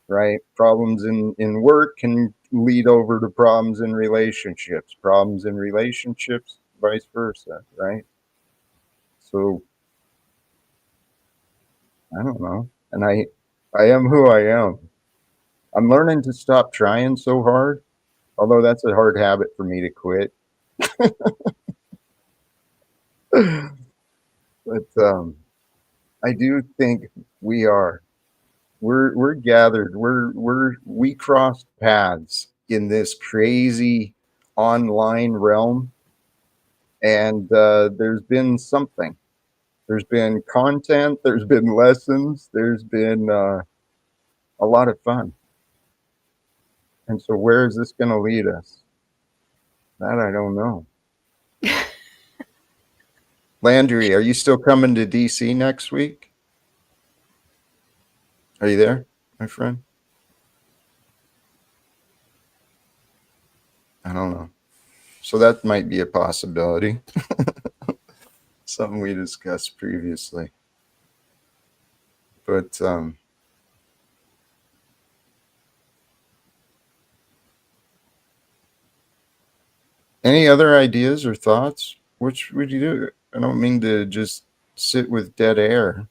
right? Problems in work can lead over to problems in relationships, vice versa, right? So I don't know. And I am who I am. I'm learning to stop trying so hard, although that's a hard habit for me to quit. But I do think we're gathered. We crossed paths in this crazy online realm, and there's been something. There's been content. There's been lessons. There's been a lot of fun. And so, where is this going to lead us? That I don't know. Landry, are you still coming to DC next week? Are you there, my friend? I don't know. So that might be a possibility. Something we discussed previously. But any other ideas or thoughts? Which would you do? I don't mean to just sit with dead air.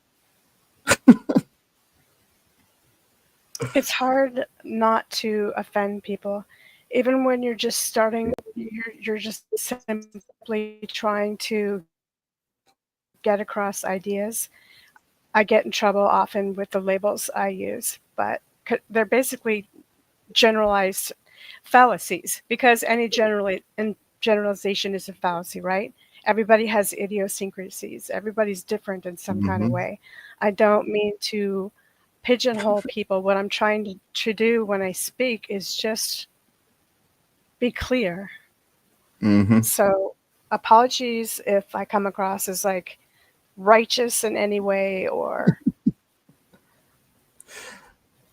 It's hard not to offend people. Even when you're just starting, you're just simply trying to get across ideas. I get in trouble often with the labels I use, but they're basically generalized fallacies, because any generalization is a fallacy, right? Everybody has idiosyncrasies. Everybody's different in some kind of way. I don't mean to pigeonhole people. What I'm trying to do when I speak is just be clear. So apologies if I come across as like righteous in any way, or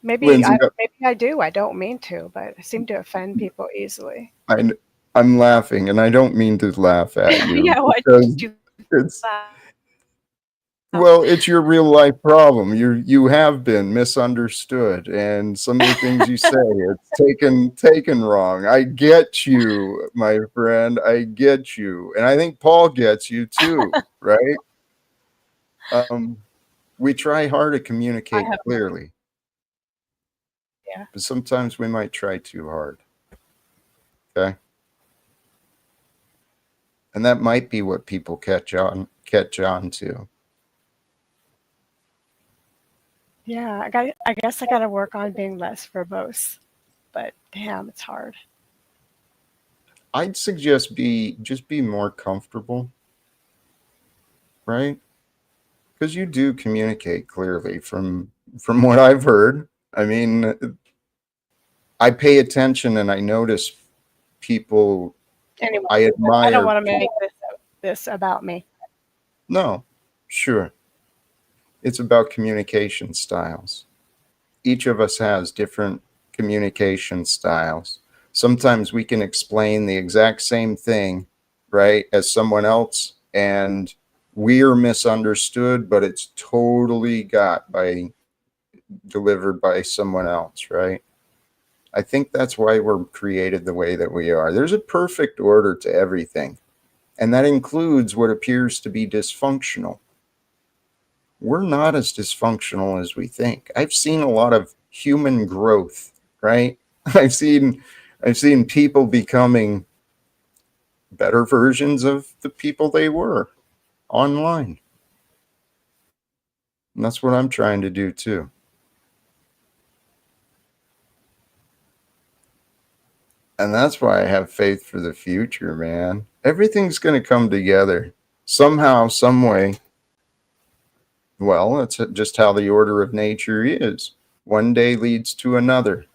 maybe Lindsay, I do. I don't mean to, but I seem to offend people easily. I'm laughing, and I don't mean to laugh at you. Yeah, why because did you it's laugh? well, it's your real life problem. You have been misunderstood, and some of the things you say, it's taken wrong. I get you, my friend. I get you, and I think Paul gets you too, right? We try hard to communicate clearly. Yeah. But sometimes we might try too hard. Okay. And that might be what people catch on to. Yeah, I guess I got to work on being less verbose, but damn, it's hard. I'd suggest just be more comfortable, right? Because you do communicate clearly from what I've heard. I mean, I pay attention and I notice people Anyway, I admire. I don't want to make this about me. No, sure. It's about communication styles. Each of us has different communication styles. Sometimes we can explain the exact same thing, right, as someone else, and we're misunderstood, but it's totally delivered by someone else, right? I think that's why we're created the way that we are. There's a perfect order to everything, and that includes what appears to be dysfunctional. We're not as dysfunctional as we think. I've seen a lot of human growth, right? I've seen people becoming better versions of the people they were online. And that's what I'm trying to do too. And that's why I have faith for the future, man. Everything's going to come together somehow, some way. Well, that's just how the order of nature is. One day leads to another.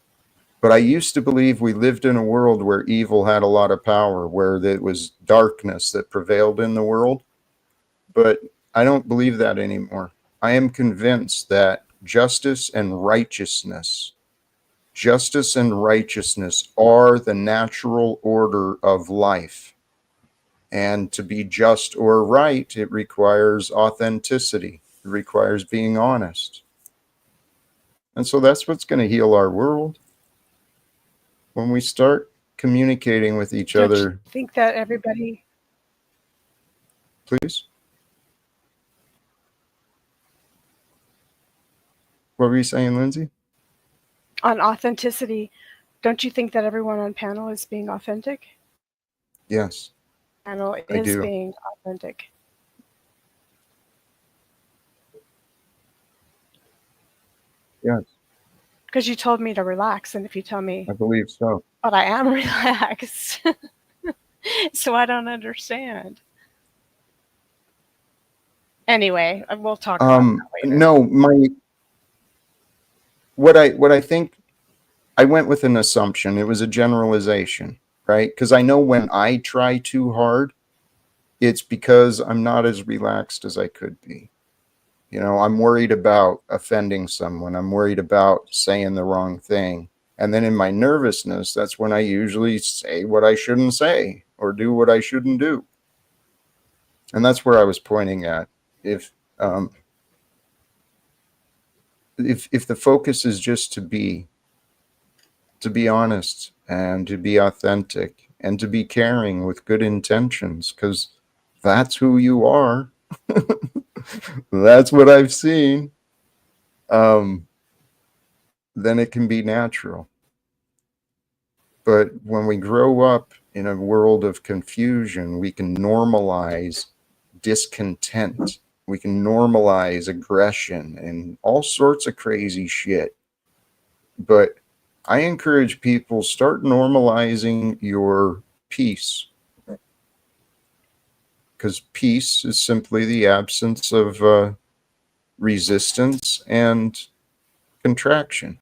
But I used to believe we lived in a world where evil had a lot of power, where it was darkness that prevailed in the world. But I don't believe that anymore. I am convinced that justice and righteousness are the natural order of life. And to be just or right, it requires authenticity. It requires being honest. And so that's what's going to heal our world. When we start communicating with each Don't other. you think that everybody... Please? What were you saying, Lindsay? On authenticity, don't you think that everyone on panel is being authentic? Yes. Panel is being authentic. Yes. Because you told me to relax, and if you tell me... I believe so. But I am relaxed. So I don't understand. Anyway, we'll talk about that later. No, what I think, I went with an assumption. It was a generalization, right? Because I know when I try too hard, it's because I'm not as relaxed as I could be. You know, I'm worried about offending someone. I'm worried about saying the wrong thing. And then in my nervousness, that's when I usually say what I shouldn't say or do what I shouldn't do. And that's where I was pointing at. If the focus is just to be honest and to be authentic and to be caring with good intentions, because that's who you are. That's what I've seen. Then it can be natural. But when we grow up in a world of confusion, we can normalize discontent. We can normalize aggression and all sorts of crazy shit. But I encourage people, start normalizing your peace. Because peace is simply the absence of resistance and contraction.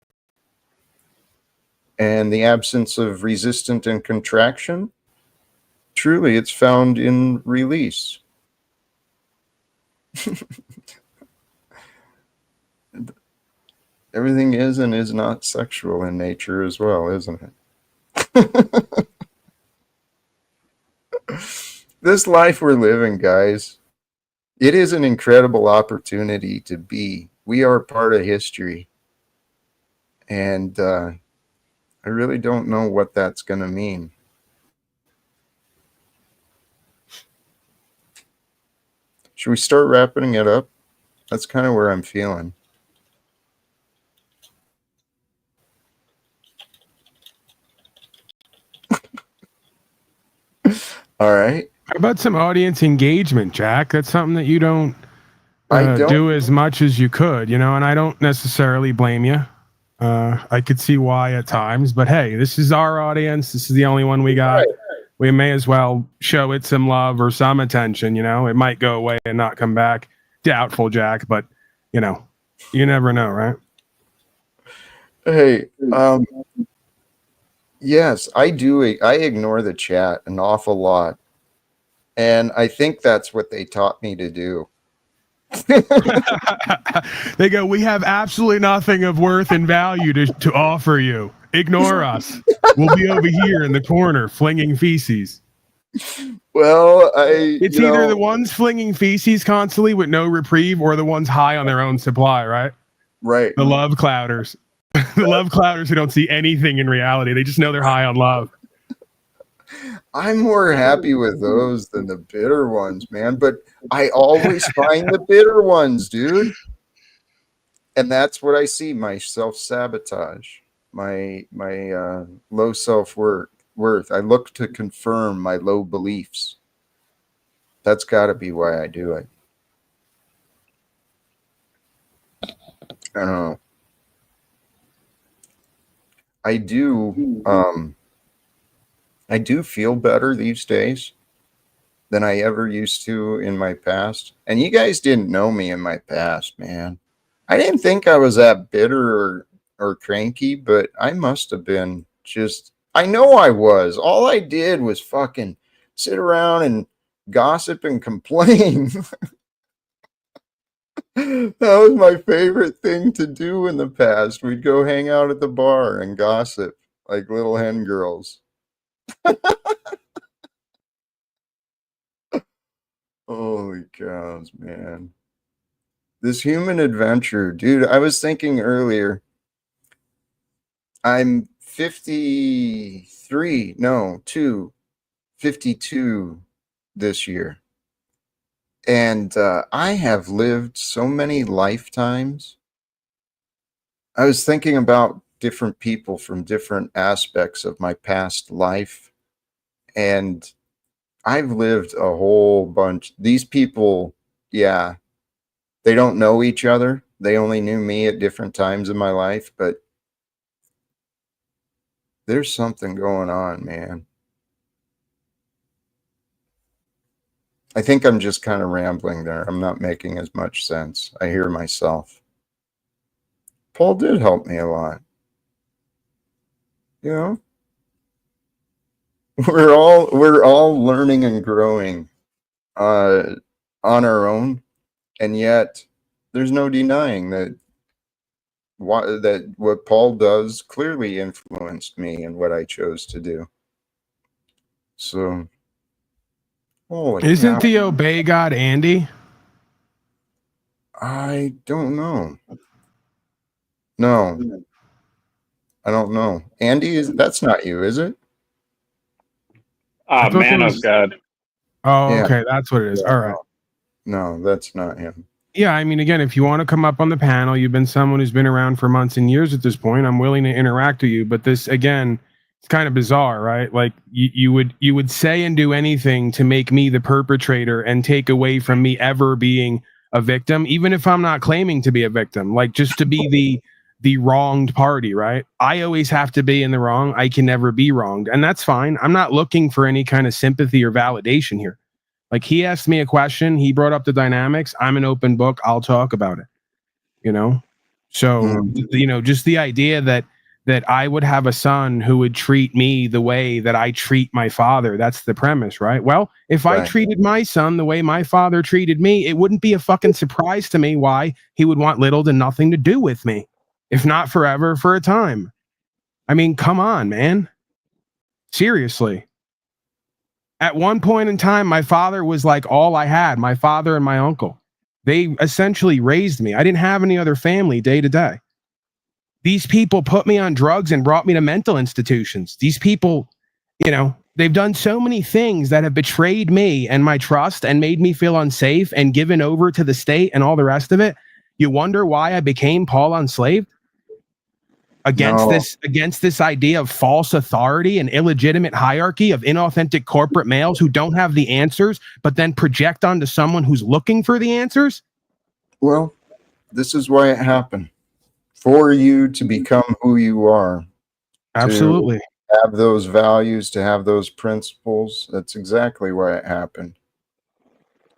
And the absence of resistance and contraction, truly, it's found in release. Everything is and is not sexual in nature as well, isn't it? This life we're living, guys, it is an incredible opportunity to be. We are part of history. And I really don't know what that's going to mean. Should we start wrapping it up? That's kind of where I'm feeling. All right. How about some audience engagement, Jack? That's something that you don't, I don't do as much as you could, and I don't necessarily blame you. I could see why at times, but hey, this is our audience. This is the only one we got. Right. We may as well show it some love or some attention. It might go away and not come back. Doubtful, Jack, but you never know, right? Hey, yes, I do. I ignore the chat an awful lot. And I think that's what they taught me to do. They go, we have absolutely nothing of worth and value to offer you. Ignore us. We'll be over here in the corner flinging feces. Well, it's either the ones flinging feces constantly with no reprieve or the ones high on their own supply, right? Right. The love clouders. The love clouders who don't see anything in reality. They just know they're high on love. I'm more happy with those than the bitter ones, man. But I always find the bitter ones, dude. And that's what I see, my self-sabotage, my low self-worth. I look to confirm my low beliefs. That's got to be why I do it. I don't know. I do feel better these days than I ever used to in my past. And you guys didn't know me in my past, man. I didn't think I was that bitter or cranky, but I must have been just, I know I was. All I did was fucking sit around and gossip and complain. That was my favorite thing to do in the past. We'd go hang out at the bar and gossip like little hen girls. Holy cows, man. This human adventure, dude, I was thinking earlier, I'm 52 this year. And I have lived so many lifetimes. I was thinking about different people from different aspects of my past life. And I've lived a whole bunch. These people, yeah, they don't know each other. They only knew me at different times in my life. But there's something going on, man. I think I'm just kind of rambling there. I'm not making as much sense. I hear myself. Paul did help me a lot. We're all learning and growing on our own, and yet there's no denying that what Paul does clearly influenced me and what I chose to do. So, Isn't cow. the obey God Andy? I don't know. No, I don't know. Andy, that's not you, is it? I thought Man there of was- God. Oh, Yeah. okay, that's what it is. Yeah, All right. No, that's not him. Yeah, I mean, again, if you want to come up on the panel, you've been someone who's been around for months and years at this point. I'm willing to interact with you, but this, again, it's kind of bizarre, right? Like you would say and do anything to make me the perpetrator and take away from me ever being a victim, even if I'm not claiming to be a victim, like just to be the wronged party, right? I always have to be in the wrong. I can never be wronged, and that's fine. I'm not looking for any kind of sympathy or validation here. Like, he asked me a question, he brought up the dynamics. I'm an open book. I'll talk about it. So just the idea that I would have a son who would treat me the way that I treat my father. That's the premise, right? Well, if I treated my son the way my father treated me, it wouldn't be a fucking surprise to me why he would want little to nothing to do with me, if not forever, for a time. I mean, come on, man. Seriously. At one point in time, my father was like all I had, my father and my uncle. They essentially raised me. I didn't have any other family day to day. These people put me on drugs and brought me to mental institutions. These people, they've done so many things that have betrayed me and my trust and made me feel unsafe and given over to the state and all the rest of it. You wonder why I became Paul Unslaved? Against this idea of false authority and illegitimate hierarchy of inauthentic corporate males who don't have the answers, but then project onto someone who's looking for the answers? Well, this is why it happened. For you to become who you are. Absolutely. To have those values, to have those principles. That's exactly why it happened.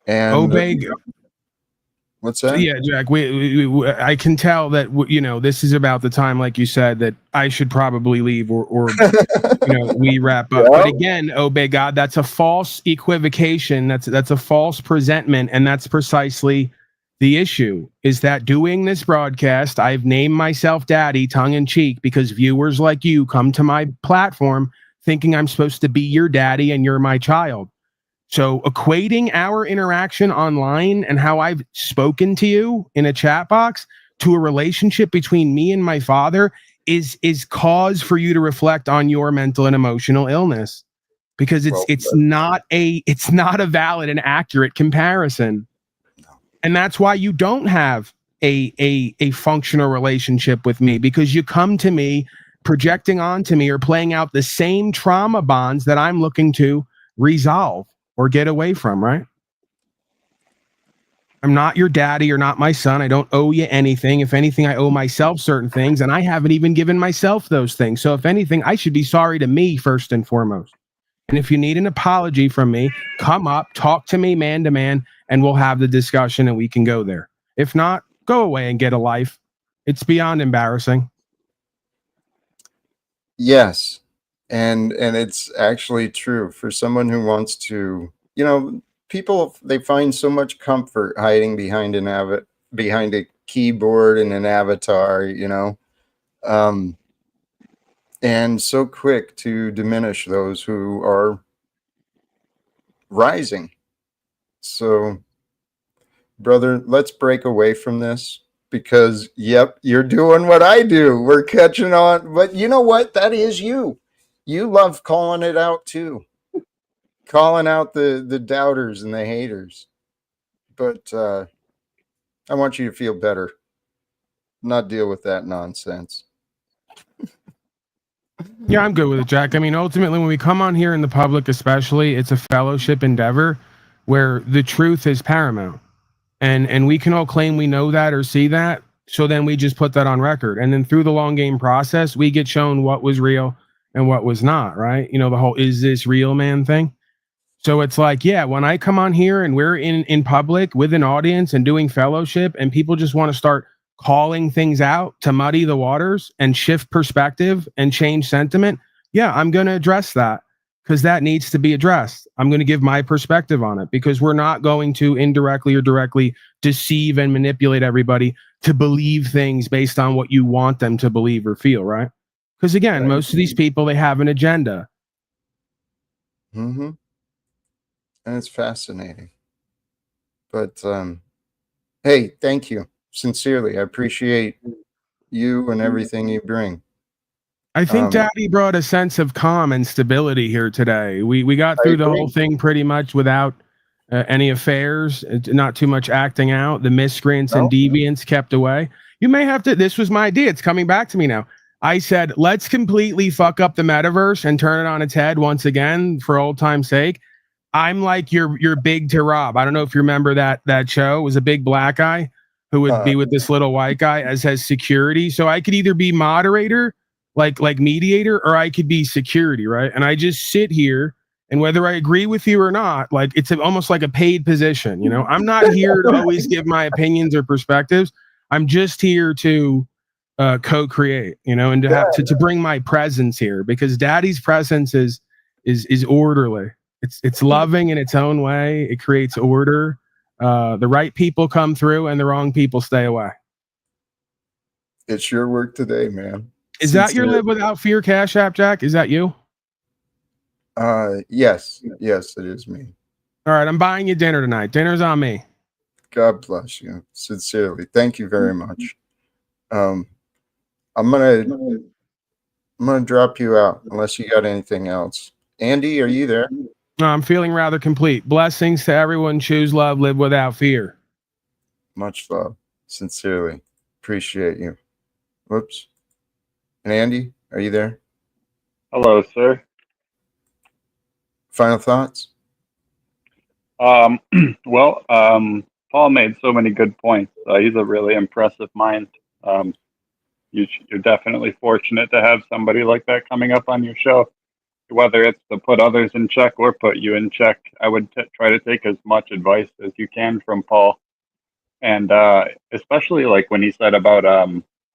And obey. What's that? Yeah, Jack, I can tell that, this is about the time, like you said, that I should probably leave or we wrap up. But again, obey God, that's a false equivocation. That's a false presentment. And that's precisely the issue, is that doing this broadcast, I've named myself Daddy tongue in cheek because viewers like you come to my platform thinking I'm supposed to be your daddy and you're my child. So equating our interaction online and how I've spoken to you in a chat box to a relationship between me and my father is cause for you to reflect on your mental and emotional illness, because it's not a valid and accurate comparison. And that's why you don't have a functional relationship with me, because you come to me projecting onto me or playing out the same trauma bonds that I'm looking to resolve or get away from, right? I'm not your daddy. You're not my son. I don't owe you anything. If anything, I owe myself certain things, and I haven't even given myself those things. So if anything, I should be sorry to me first and foremost. And if you need an apology from me, come up, talk to me man to man, and we'll have the discussion and we can go there. If not, go away and get a life. It's beyond embarrassing. Yes. And it's actually true for someone who wants to, people, they find so much comfort hiding behind behind a keyboard and an avatar, and so quick to diminish those who are rising. So, brother, let's break away from this, because, yep, you're doing what I do. We're catching on. But you know what? That is you. You love calling it out too. Calling out the doubters and the haters. But I want you to feel better. Not deal with that nonsense. Yeah, I'm good with it, Jack. I mean, ultimately, when we come on here in the public, especially, it's a fellowship endeavor where the truth is paramount. And we can all claim we know that or see that. So then we just put that on record. And then through the long game process, we get shown what was real and what was not, right? The whole "is this real, man" thing. So it's like, yeah, when I come on here and we're in public with an audience and doing fellowship, and people just want to start calling things out to muddy the waters and shift perspective and change sentiment, yeah, I'm going to address that. because that needs to be addressed. I'm going to give my perspective on it, because we're not going to indirectly or directly deceive and manipulate everybody to believe things based on what you want them to believe or feel, right? Because again, most of these people, they have an agenda. Mm-hmm. And it's fascinating. But hey, thank you. Sincerely, I appreciate you and everything you bring. I think Daddy brought a sense of calm and stability here today. We got through the whole thing pretty much without any affairs, not too much acting out. The miscreants and deviants kept away. You may have to, this was my idea. It's coming back to me now. I said, let's completely fuck up the metaverse and turn it on its head once again for old time's sake. I'm like your big to Rob. I don't know if you remember that show. It was a big black guy who would be with this little white guy as security. So I could either be moderator, like mediator, or I could be security, right? And I just sit here, and whether I agree with you or not, like it's almost like a paid position, you know? I'm not here to always give my opinions or perspectives. I'm just here to co-create, you know, and to have to bring my presence here, because Daddy's presence is orderly. It's loving in its own way. It creates order. The right people come through and the wrong people stay away. It's your work today, man. Is that your Live Without Fear Cash App, Jack? Is that you? Yes, it is me. All right, I'm buying you dinner tonight. Dinner's on me. God bless you. Sincerely, thank you very much. I'm gonna drop you out unless you got anything else. Andy, are you there? No, I'm feeling rather complete. Blessings to everyone. Choose love, live without fear. Much love. Sincerely. Appreciate you. Whoops. And Andy, are you there? Hello, sir. Final thoughts? Paul made so many good points. He's a really impressive mind. You're definitely fortunate to have somebody like that coming up on your show. Whether it's to put others in check or put you in check, I would try to take as much advice as you can from Paul. And especially like when he said about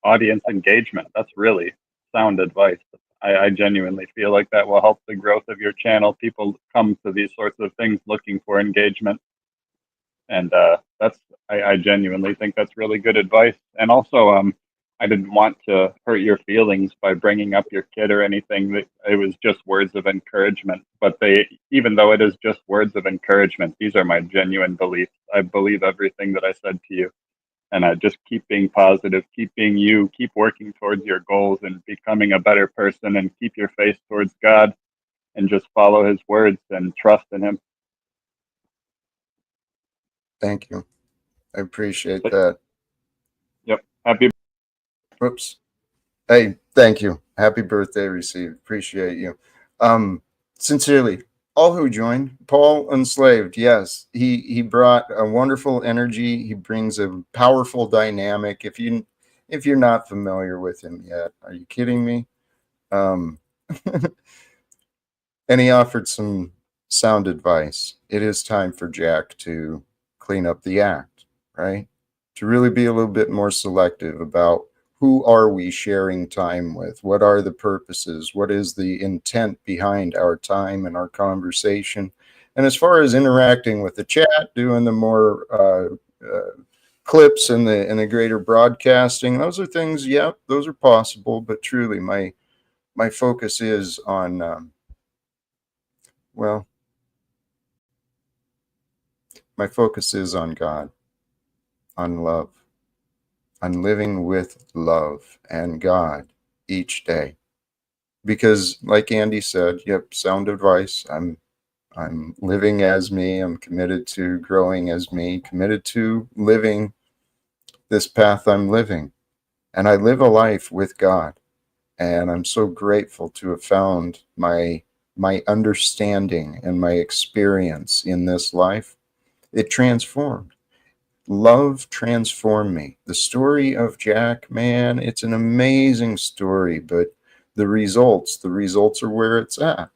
audience engagement, that's really sound advice. I genuinely feel like that will help the growth of your channel. People come to these sorts of things looking for engagement. And I genuinely think that's really good advice. And also, I didn't want to hurt your feelings by bringing up your kid or anything. It was just words of encouragement. But even though it is just words of encouragement, these are my genuine beliefs. I believe everything that I said to you. And I just keep being positive, keep being you, keep working towards your goals and becoming a better person, and keep your face towards God and just follow his words and trust in him. Thank you. I appreciate that. Yep. Happy. Whoops. Hey, thank you. Happy birthday received. Appreciate you. Sincerely, all who joined, Paul Enslaved, yes, he brought a wonderful energy. He brings a powerful dynamic. If you're not familiar with him yet, are you kidding me? And he offered some sound advice. It is time for Jack to clean up the act, right? To really be a little bit more selective about who are we sharing time with? What are the purposes? What is the intent behind our time and our conversation? And as far as interacting with the chat, doing the more clips and the greater broadcasting, those are things, yeah, those are possible. But truly, my focus is on, my focus is on God, on love, on living with love and God each day. Because like Andy said, yep, sound advice. I'm living as me. I'm committed to growing as me, committed to living this path I'm living. And I live a life with God. And I'm so grateful to have found my understanding and my experience in this life. It transformed. Love transformed me. The story of Jack, man, it's an amazing story, but the results are where it's at.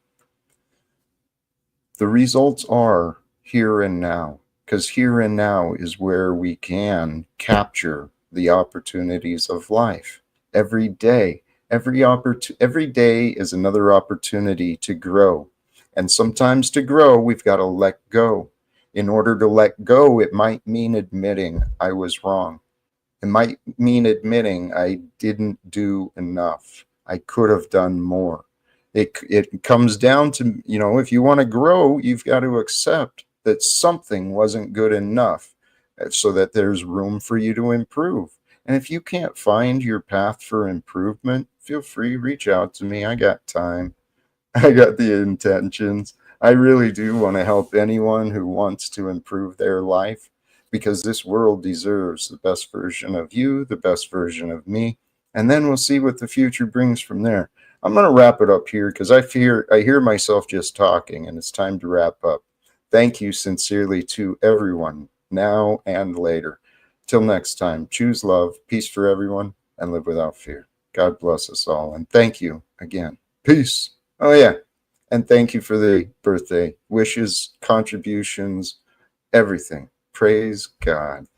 The results are here and now, because here and now is where we can capture the opportunities of life. Every day, every day is another opportunity to grow. And sometimes to grow, we've got to let go. In order to let go, it might mean admitting I was wrong. It might mean admitting I didn't do enough. I could have done more. It comes down to, if you want to grow, you've got to accept that something wasn't good enough so that there's room for you to improve. And if you can't find your path for improvement, feel free, reach out to me. I got time. I got the intentions. I really do want to help anyone who wants to improve their life, because this world deserves the best version of you, the best version of me, and then we'll see what the future brings from there. I'm going to wrap it up here because I hear myself just talking, and it's time to wrap up. Thank you sincerely to everyone, now and later. Till next time, choose love, peace for everyone, and live without fear. God bless us all, and thank you again. Peace. Oh, yeah. And thank you for the birthday wishes, contributions, everything. Praise God.